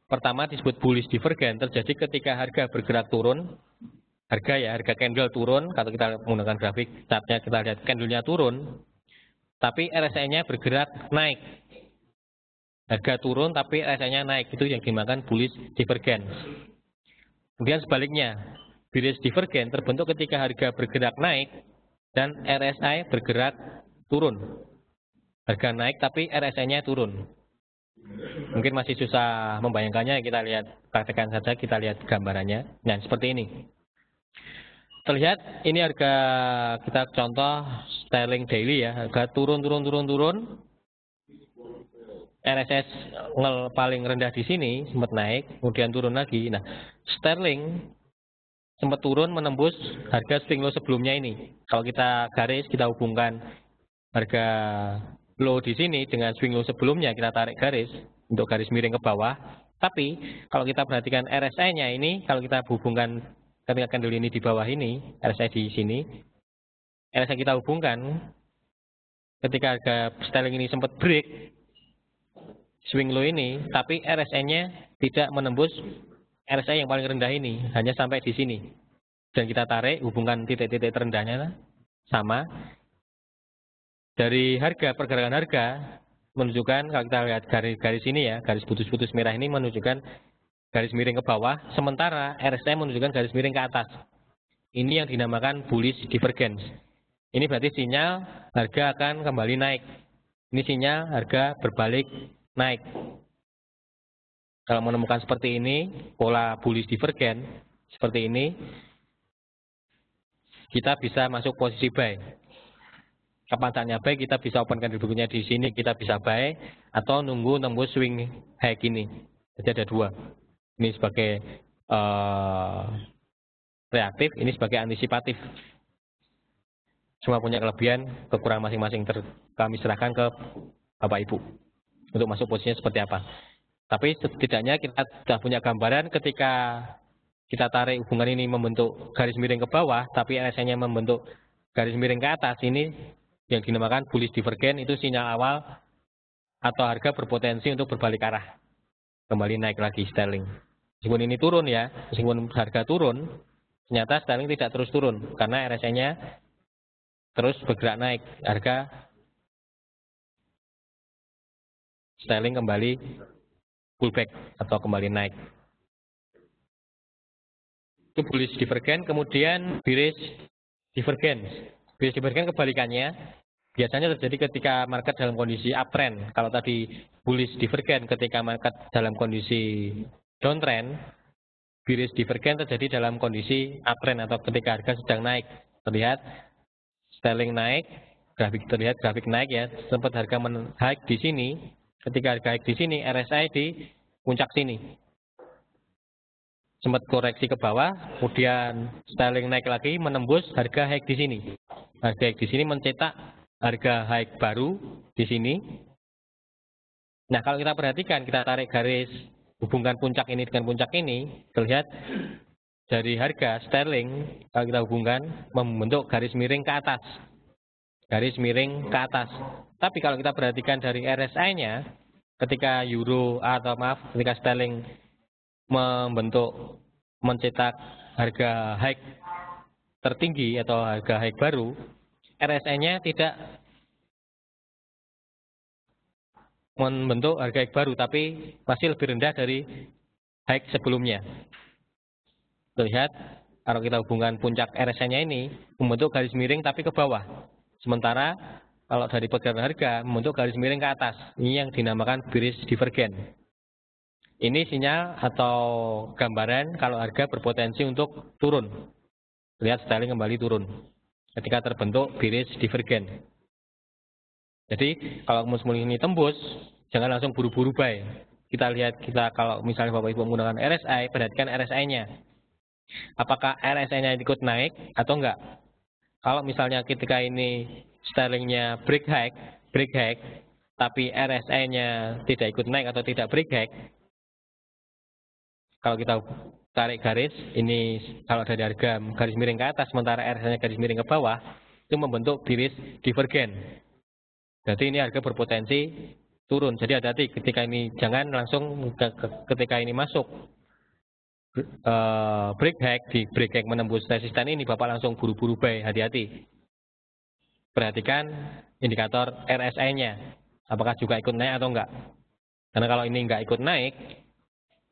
pertama disebut bullish divergen, terjadi ketika harga bergerak turun, harga candle turun, kalau kita menggunakan grafik chartnya kita lihat candlenya turun, tapi RSI-nya bergerak naik. Harga turun tapi RSI-nya naik, itu yang dinamakan bullish divergen. Kemudian sebaliknya, bearish divergen terbentuk ketika harga bergerak naik dan RSI bergerak turun. Harga naik tapi RSI-nya turun. Mungkin masih susah membayangkannya, kita lihat, praktekkan saja, kita lihat gambarannya. Nah, seperti ini. Terlihat, ini harga, kita contoh sterling daily ya, harga turun. RSI paling rendah di sini, sempat naik, kemudian turun lagi. Nah, sterling sempat turun menembus harga swing low sebelumnya ini. Kalau kita garis, kita hubungkan harga low di sini dengan swing low sebelumnya, kita tarik garis untuk garis miring ke bawah. Tapi kalau kita perhatikan RSI-nya ini, kalau kita hubungkan ketika candle ini di bawah ini, RSI di sini, RSI kita hubungkan ketika harga sterling ini sempat break swing low ini, tapi RSI-nya tidak menembus RSI yang paling rendah ini, hanya sampai di sini. Dan kita tarik, hubungkan titik-titik terendahnya sama. Dari harga, pergerakan harga menunjukkan, kalau kita lihat garis ini ya, garis putus-putus merah ini menunjukkan garis miring ke bawah, sementara RSI menunjukkan garis miring ke atas. Ini yang dinamakan bullish divergence. Ini berarti sinyal harga akan kembali naik. Ini sinyal harga berbalik naik. Kalau menemukan seperti ini, pola bullish divergence seperti ini, kita bisa masuk posisi buy. Kapan saatnya buy, kita bisa open candle berikutnya di sini, kita bisa buy, atau nunggu tembus swing high ini. Jadi ada dua. Ini sebagai reaktif, ini sebagai antisipatif. Semua punya kelebihan, kekurangan masing-masing. Kami serahkan ke Bapak Ibu untuk masuk posisinya seperti apa. Tapi setidaknya kita sudah punya gambaran ketika kita tarik hubungan ini membentuk garis miring ke bawah, tapi RSI-nya membentuk garis miring ke atas, ini yang dinamakan bullish divergen, itu sinyal awal atau harga berpotensi untuk berbalik arah. Kembali naik lagi sterling. Meskipun ini turun ya, meskipun harga turun, ternyata sterling tidak terus turun karena RSI-nya terus bergerak naik. Harga sterling kembali pullback atau kembali naik. Itu bullish divergen. Kemudian bearish divergen. Bearish divergen kebalikannya. Biasanya terjadi ketika market dalam kondisi uptrend. Kalau tadi bullish divergen ketika market dalam kondisi downtrend, bearish divergen terjadi dalam kondisi uptrend atau ketika harga sedang naik. Terlihat sterling naik, terlihat grafik naik ya, sempat harga high di sini. Ketika harga high di sini, RSI di puncak sini. Sempat koreksi ke bawah, kemudian sterling naik lagi menembus harga high di sini. Harga high di sini mencetak harga high baru di sini. Nah, kalau kita perhatikan, kita tarik garis hubungkan puncak ini dengan puncak ini, terlihat dari harga sterling, kalau kita hubungkan, membentuk garis miring ke atas. Garis miring ke atas. Tapi kalau kita perhatikan dari RSI-nya, ketika euro atau ketika sterling mencetak harga high tertinggi atau harga high baru, RSI-nya tidak membentuk harga high baru, tapi masih lebih rendah dari high sebelumnya. Terlihat kalau kita hubungkan puncak RSI-nya ini membentuk garis miring tapi ke bawah. Sementara kalau dari pergerakan harga membentuk garis miring ke atas. Ini yang dinamakan bearish divergence. Ini sinyal atau gambaran kalau harga berpotensi untuk turun. Lihat sterling kembali turun ketika terbentuk bearish divergence. Jadi kalau musmul ini tembus, jangan langsung buru-buru buy. Kita lihat kalau misalnya Bapak Ibu menggunakan RSI, perhatikan RSI-nya. Apakah RSI-nya ikut naik atau enggak? Kalau misalnya ketika ini sterlingnya break high, tapi RSI-nya tidak ikut naik atau tidak break high, kalau kita tarik garis, ini kalau dari harga garis miring ke atas, sementara RSI-nya garis miring ke bawah, itu membentuk bearish divergence. Jadi ini harga berpotensi turun. Jadi hati-hati ketika ini, jangan langsung ketika ini masuk break high, di break high menembus resisten ini, Bapak langsung buru-buru buy, hati-hati. Perhatikan indikator RSI-nya, apakah juga ikut naik atau enggak. Karena kalau ini enggak ikut naik,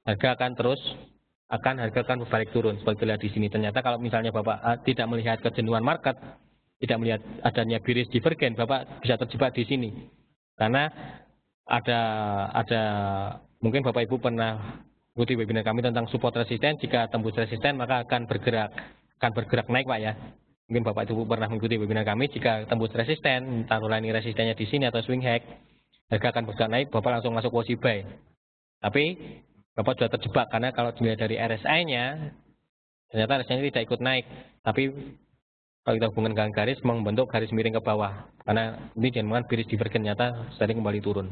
harga akan berbalik turun. Seperti lihat di sini, ternyata kalau misalnya Bapak tidak melihat kejenuhan market, tidak melihat adanya bearish divergence, Bapak bisa terjebak di sini. Karena ada mungkin Bapak Ibu pernah ikuti webinar kami tentang support resisten. Jika tembus resisten maka akan bergerak naik, Pak ya. Mungkin Bapak Ibu pernah mengikuti webinar kami, jika tembus resisten, taruhlah ini resistennya di sini atau swing high, harga akan bergerak naik, Bapak langsung masuk posisi buy. Tapi Bapak sudah terjebak karena kalau dilihat dari RSI-nya, ternyata RSI-nya tidak ikut naik. Tapi kalau kita hubungkan dengan garis, membentuk garis miring ke bawah. Karena ini dinamakan bearish divergence, nyata sterling kembali turun.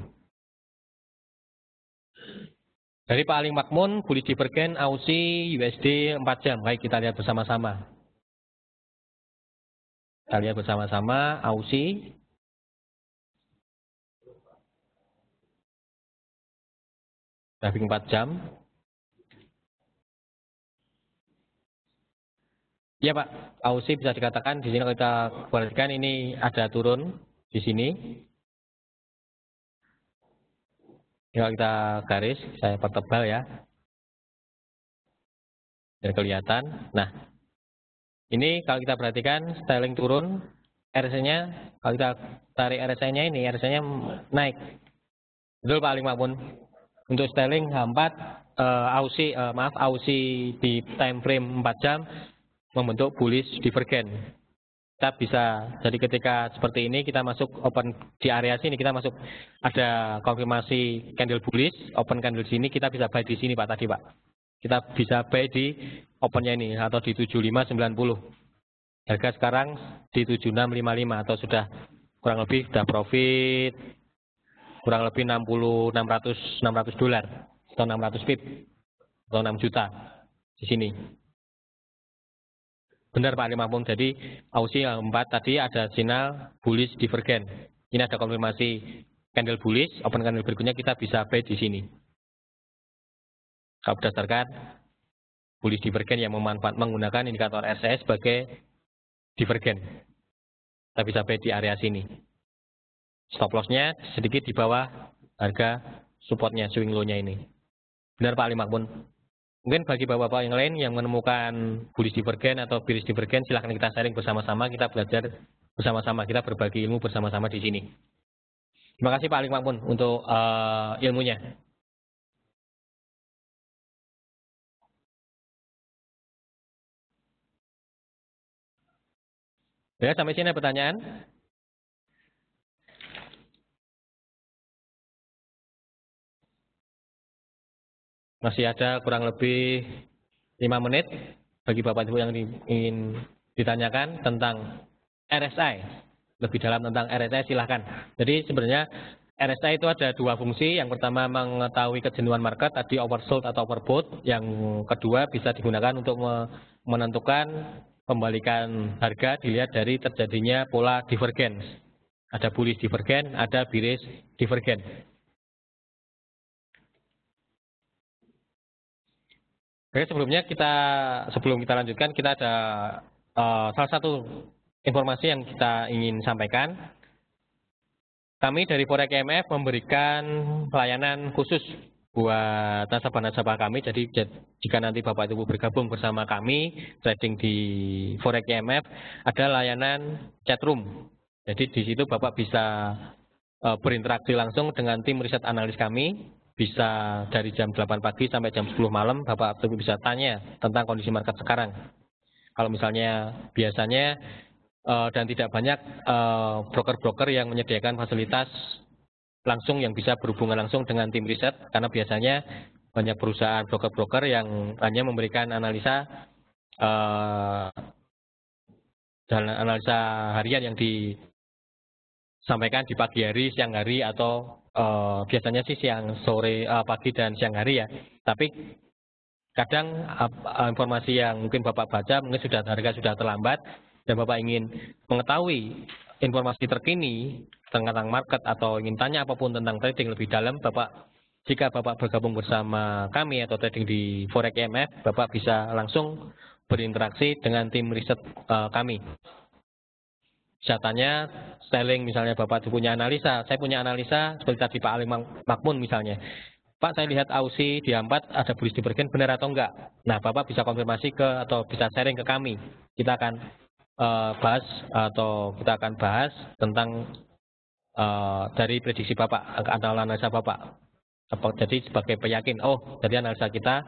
Dari Pak Ali Makmun, bullish divergence, Aussie, USD 4 jam. Baik, kita lihat bersama-sama. Kita lihat bersama-sama, Aussie. Grafik 4 jam. Ya Pak, Aussie bisa dikatakan di sini kalau kita perhatikan ini ada turun di sini. Kalau kita garis, saya pertebal ya, biar kelihatan. Nah, ini kalau kita perhatikan sterling turun, RSI-nya kalau kita tarik RSI-nya ini, RSI-nya naik. Betul Pak Ali Makmun. Untuk sterling H4, Aussie di time frame 4 jam membentuk bullish divergence. Kita bisa, jadi ketika seperti ini kita masuk open di area sini, kita masuk ada konfirmasi candle bullish, open candle sini, kita bisa buy di sini Pak tadi Pak. Kita bisa buy di opennya ini atau di 75.90. Harga sekarang di 76.55 atau sudah kurang lebih sudah profit kurang lebih 600 dolar atau 600 pip atau 6 juta di sini. Benar Pak Ali Makmun. Jadi Aussie 4 tadi ada sinyal bullish divergence. Ini ada konfirmasi candle bullish, open candle berikutnya kita bisa buy di sini. Kalau berdasarkan bullish divergence yang menggunakan indikator RSI sebagai divergence, kita bisa buy di area sini. Stop loss-nya sedikit di bawah harga supportnya, swing low-nya ini. Benar Pak Ali Makmun. Mungkin bagi bapak-bapak yang lain yang menemukan bullish divergence atau bearish divergence, silahkan kita sharing bersama-sama, kita belajar bersama-sama, kita berbagi ilmu bersama-sama di sini. Terima kasih Pak Ali Makmun untuk ilmunya. Ya, sampai sini ada pertanyaan? Masih ada kurang lebih 5 menit bagi Bapak Ibu yang ingin ditanyakan tentang RSI. Lebih dalam tentang RSI silahkan. Jadi sebenarnya RSI itu ada dua fungsi. Yang pertama mengetahui kejenuhan market, tadi oversold atau overbought. Yang kedua bisa digunakan untuk menentukan pembalikan harga dilihat dari terjadinya pola divergence. Ada bullish divergence, ada bearish divergence. Oke, sebelum kita lanjutkan, kita ada salah satu informasi yang kita ingin sampaikan. Kami dari Forex IMF memberikan pelayanan khusus buat nasabah-nasabah kami. Jadi jika nanti Bapak Ibu bergabung bersama kami trading di Forex IMF, ada layanan chat room. Jadi di situ Bapak bisa berinteraksi langsung dengan tim riset analis kami. Bisa dari jam 8 pagi sampai jam 10 malam Bapak Ibu bisa tanya tentang kondisi market sekarang. Kalau misalnya biasanya dan tidak banyak broker-broker yang menyediakan fasilitas langsung yang bisa berhubungan langsung dengan tim riset, karena biasanya banyak perusahaan broker-broker yang hanya memberikan analisa dan analisa harian yang disampaikan di pagi hari, siang hari, atau biasanya sih siang, sore, pagi dan siang hari ya. Tapi kadang informasi yang mungkin Bapak baca mungkin harga sudah terlambat, dan Bapak ingin mengetahui informasi terkini tentang market atau ingin tanya apapun tentang trading lebih dalam, jika Bapak bergabung bersama kami atau trading di Forex IMF, Bapak bisa langsung berinteraksi dengan tim riset kami. Bisa tanya styling, misalnya Bapak punya analisa, saya punya analisa seperti tadi Pak Ali Makmun misalnya. Pak, saya lihat Aussie di 4 ada bullish divergence, benar atau enggak? Nah, Bapak bisa konfirmasi atau bisa sharing ke kami. Kita akan kita akan bahas tentang dari prediksi Bapak atau analisa Bapak. Jadi sebagai peyakin, dari analisa kita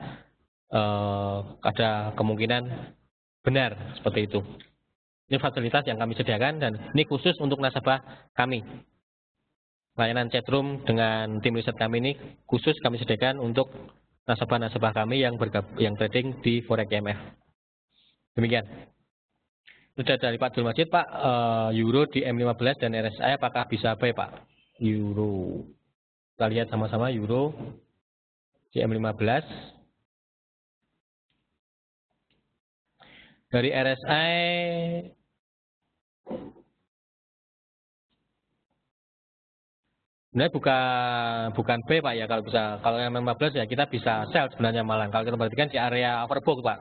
ada kemungkinan benar seperti itu. Ini fasilitas yang kami sediakan dan ini khusus untuk nasabah kami. Layanan chatroom dengan tim riset kami ini khusus kami sediakan untuk nasabah-nasabah kami yang trading di Forex IMF. Demikian. Sudah dari Pak Abdul Majid, Pak, Euro di M15 dan RSI apakah bisa buy, Pak? Euro. Kita lihat sama-sama Euro di M15. Dari RSI sebenarnya bukan B, Pak ya. Kalau M15 ya kita bisa sell sebenarnya malah. Kalau kita perhatikan di area overbook, Pak.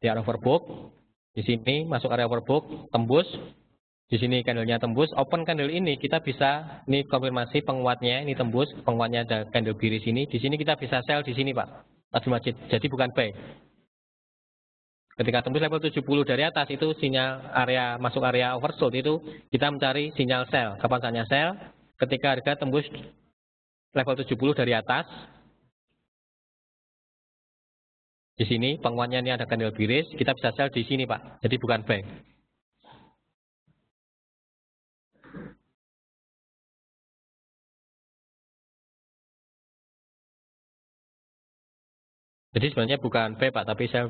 Di area overbook. Di sini masuk area overbook, tembus. Di sini candlenya tembus, open candle ini kita bisa, ini konfirmasi penguatnya, ini tembus, penguatnya ada candle bearish ini. Di sini kita bisa sell di sini, Pak. Abdul Majid. Jadi bukan buy. Ketika tembus level 70 dari atas itu sinyal masuk area oversold, itu kita mencari sinyal sell. Kapan saatnya sell? Ketika harga tembus level 70 dari atas. Di sini penguatnya ini ada candle bearish, kita bisa sell di sini, Pak. Jadi bukan buy. Jadi sebenarnya bukan buy, Pak, tapi sell.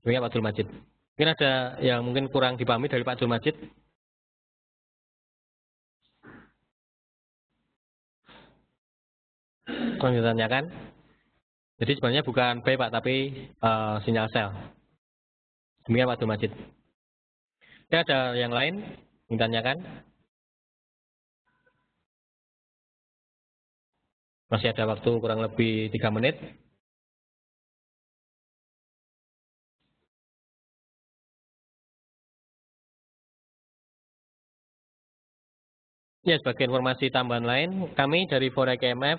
Demikian Pak Abdul Majid. Mungkin ada yang mungkin kurang dipahami dari Pak Abdul Majid. Kurang ditanyakan. Jadi sebenarnya bukan buy, Pak, tapi sinyal sell. Demikian Pak Abdul Majid. Oke, ada yang lain yang ditanyakan? Masih ada waktu kurang lebih 3 menit. Ya, sebagai informasi tambahan lain, kami dari Forex IMF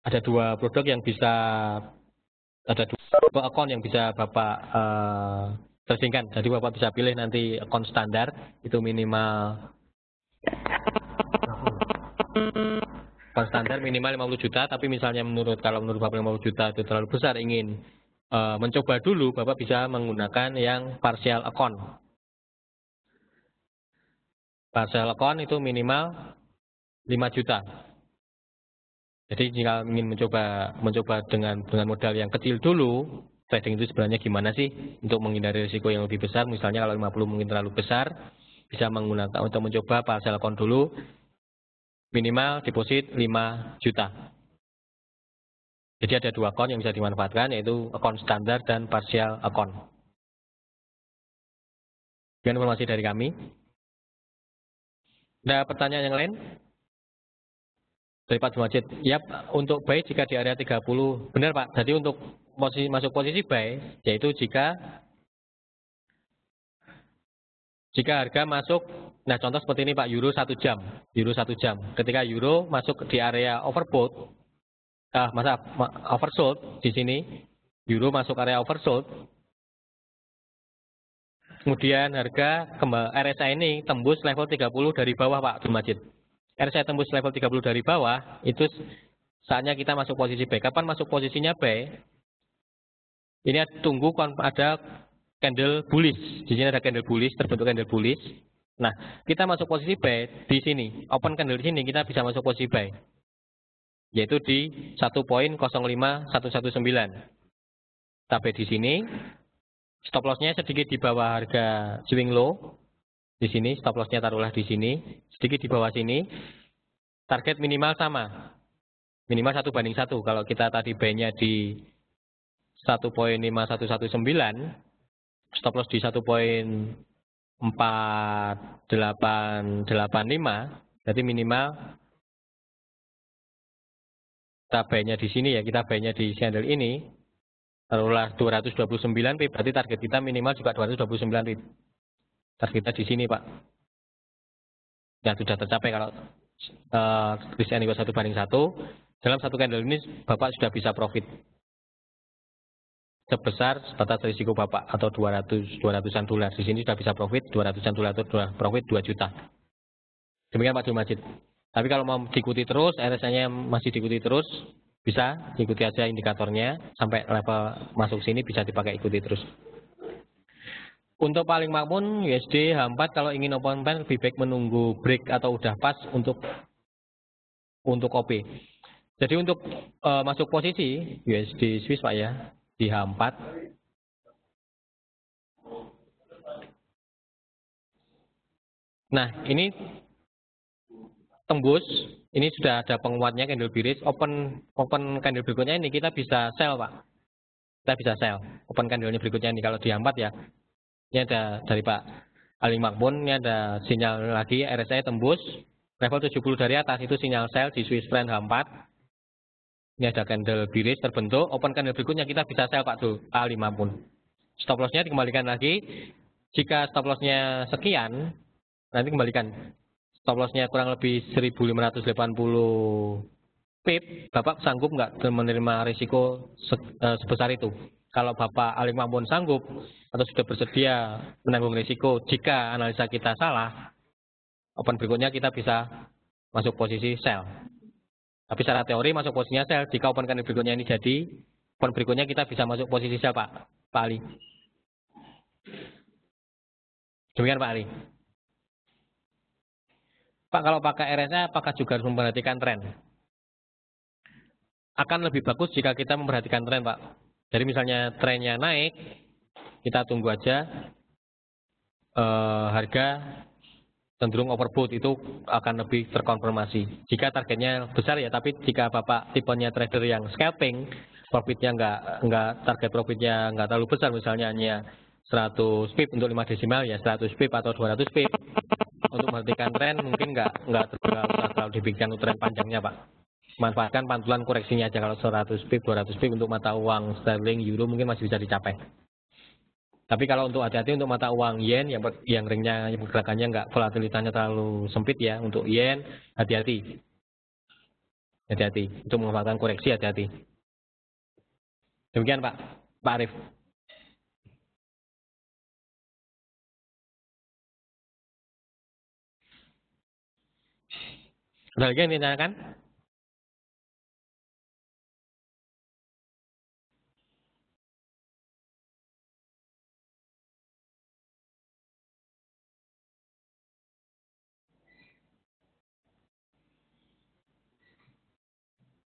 ada 2 produk yang bisa, ada 2 akun yang bisa Bapak tradingkan. Jadi Bapak bisa pilih nanti akun standar, itu minimal akun standar minimal 50 juta, tapi misalnya kalau menurut Bapak 50 juta itu terlalu besar, ingin mencoba dulu, Bapak bisa menggunakan yang partial account. Partial account itu minimal 5 juta. Jadi jika ingin mencoba dengan modal yang kecil dulu, trading itu sebenarnya gimana sih untuk menghindari risiko yang lebih besar. Misalnya kalau 50 mungkin terlalu besar, bisa menggunakan untuk mencoba partial account dulu, minimal deposit 5 juta. Jadi ada 2 account yang bisa dimanfaatkan, yaitu account standar dan partial account. Sekian informasi dari kami. Ada pertanyaan yang lain? Dari Pak Jumajid. Ya, untuk buy jika di area 30. Benar Pak, jadi untuk masuk posisi buy, yaitu jika harga masuk, nah contoh seperti ini Pak, euro 1 jam. Euro 1 jam. Ketika euro masuk di area overbought, oversold di sini, euro masuk area oversold, kemudian harga RSI ini tembus level 30 dari bawah Pak Jumajid. RSI tembus level 30 dari bawah, itu saatnya kita masuk posisi buy. Kapan masuk posisinya buy? Ini tunggu ada candle bullish. Di sini ada candle bullish, terbentuk candle bullish. Nah, kita masuk posisi buy di sini. Open candle di sini kita bisa masuk posisi buy. Yaitu di 1.05119. Tapi di sini stop loss-nya sedikit di bawah harga swing low. Di sini stop loss-nya taruhlah di sini, sedikit di bawah sini. Target minimal sama. Minimal 1:1. Kalau kita tadi buy-nya di 1.5119, stop loss di 1.4885, berarti minimal kita buy-nya di sini ya, kita buy-nya di candle ini, taruhlah 229 pip, berarti target kita minimal juga 229 pip. Targetnya di sini Pak. Ya sudah tercapai kalau risk and reward 1:1. Dalam satu candle ini Bapak sudah bisa profit sebesar batas risiko Bapak atau 200-an dolar. Di sini sudah bisa profit 200-an dolar atau profit 2 juta. Demikian Pak Jumajid. Tapi kalau mau diikuti terus, RSI-nya masih diikuti terus, bisa ikuti aja indikatornya sampai level masuk sini bisa dipakai ikuti terus. Untuk paling makmur USD H4 kalau ingin open pen lebih baik menunggu break atau udah pas untuk OP. Jadi untuk masuk posisi USD Swiss Pak ya di H4. Nah ini tembus, ini sudah ada penguatnya candle bearish. Open candle berikutnya ini kita bisa sell Pak. Kita bisa sell. Open candle-nya berikutnya ini kalau di H4 ya. Ini ada dari Pak Ali Makmun, ini ada sinyal lagi RSI tembus level 70 dari atas, itu sinyal sell di Swiss franc H4. Ini ada candle bearish terbentuk, open candle berikutnya kita bisa sell Pak Ali Makmun. Stop loss-nya dikembalikan lagi. Jika stop loss-nya sekian, nanti kembalikan. Stop loss-nya kurang lebih 1580 pip, Bapak sanggup nggak menerima risiko sebesar itu? Kalau Bapak Ali Makmun sanggup atau sudah bersedia menanggung risiko jika analisa kita salah, open berikutnya kita bisa masuk posisi sell. Tapi secara teori masuk posisinya sell, jika open candle berikutnya ini jadi, open berikutnya kita bisa masuk posisi sell Pak Ali. Demikian Pak Ali. Pak kalau pakai RSI apakah juga harus memperhatikan tren? Akan lebih bagus jika kita memperhatikan tren Pak. Jadi misalnya trennya naik, kita tunggu aja harga cenderung overbought itu akan lebih terkonfirmasi. Jika targetnya besar ya, tapi jika Bapak tipenya trader yang scalping, profitnya nggak target profitnya nggak terlalu besar, misalnya hanya 100 pip untuk 5 desimal ya 100 pip atau 200 pip. Untuk memperhatikan tren mungkin nggak terlalu dipikirkan tren panjangnya Pak. Manfaatkan pantulan koreksinya aja kalau 100 pip, 200 pip untuk mata uang sterling, euro mungkin masih bisa dicapai. Tapi kalau untuk hati-hati untuk mata uang yen yang ringnya, yang pergerakannya nggak volatilitasnya terlalu sempit ya, untuk yen hati-hati. Hati-hati untuk memanfaatkan koreksi hati-hati. Demikian Pak Arif. Ada lagi yang ditanyakan?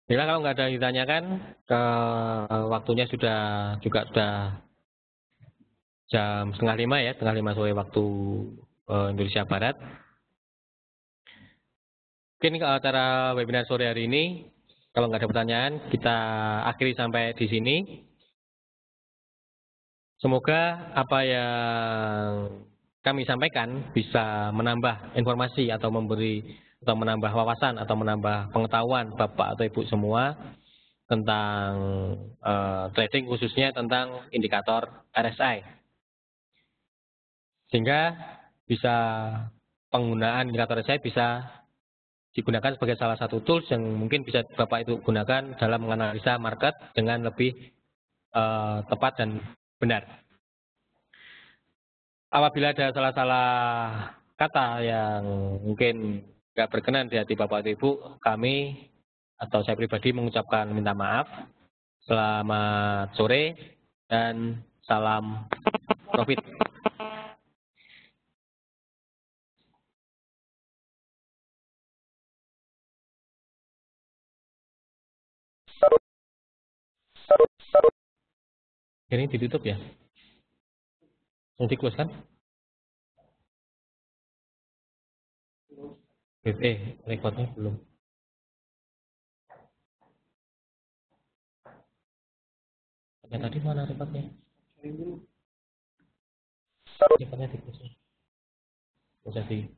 Bila kalau nggak ada yang ditanyakan, waktunya juga sudah jam 4:30 ya, 4:30 sore waktu Indonesia Barat. Mungkin acara webinar sore hari ini, kalau nggak ada pertanyaan, kita akhiri sampai di sini. Semoga apa yang kami sampaikan bisa menambah informasi atau menambah wawasan atau menambah pengetahuan Bapak atau Ibu semua tentang trading, khususnya tentang indikator RSI. Sehingga bisa penggunaan indikator RSI bisa digunakan sebagai salah satu tools yang mungkin bisa Bapak Ibu gunakan dalam menganalisa market dengan lebih tepat dan benar. Apabila ada salah-salah kata yang mungkin nggak berkenan di hati Bapak atau Ibu, kami atau saya pribadi mengucapkan minta maaf. Selamat sore dan salam profit. Ini ditutup ya? Nanti close kan? Rekodnya belum. Ya, tadi mana rekodnya? Rekodnya di close. Jadi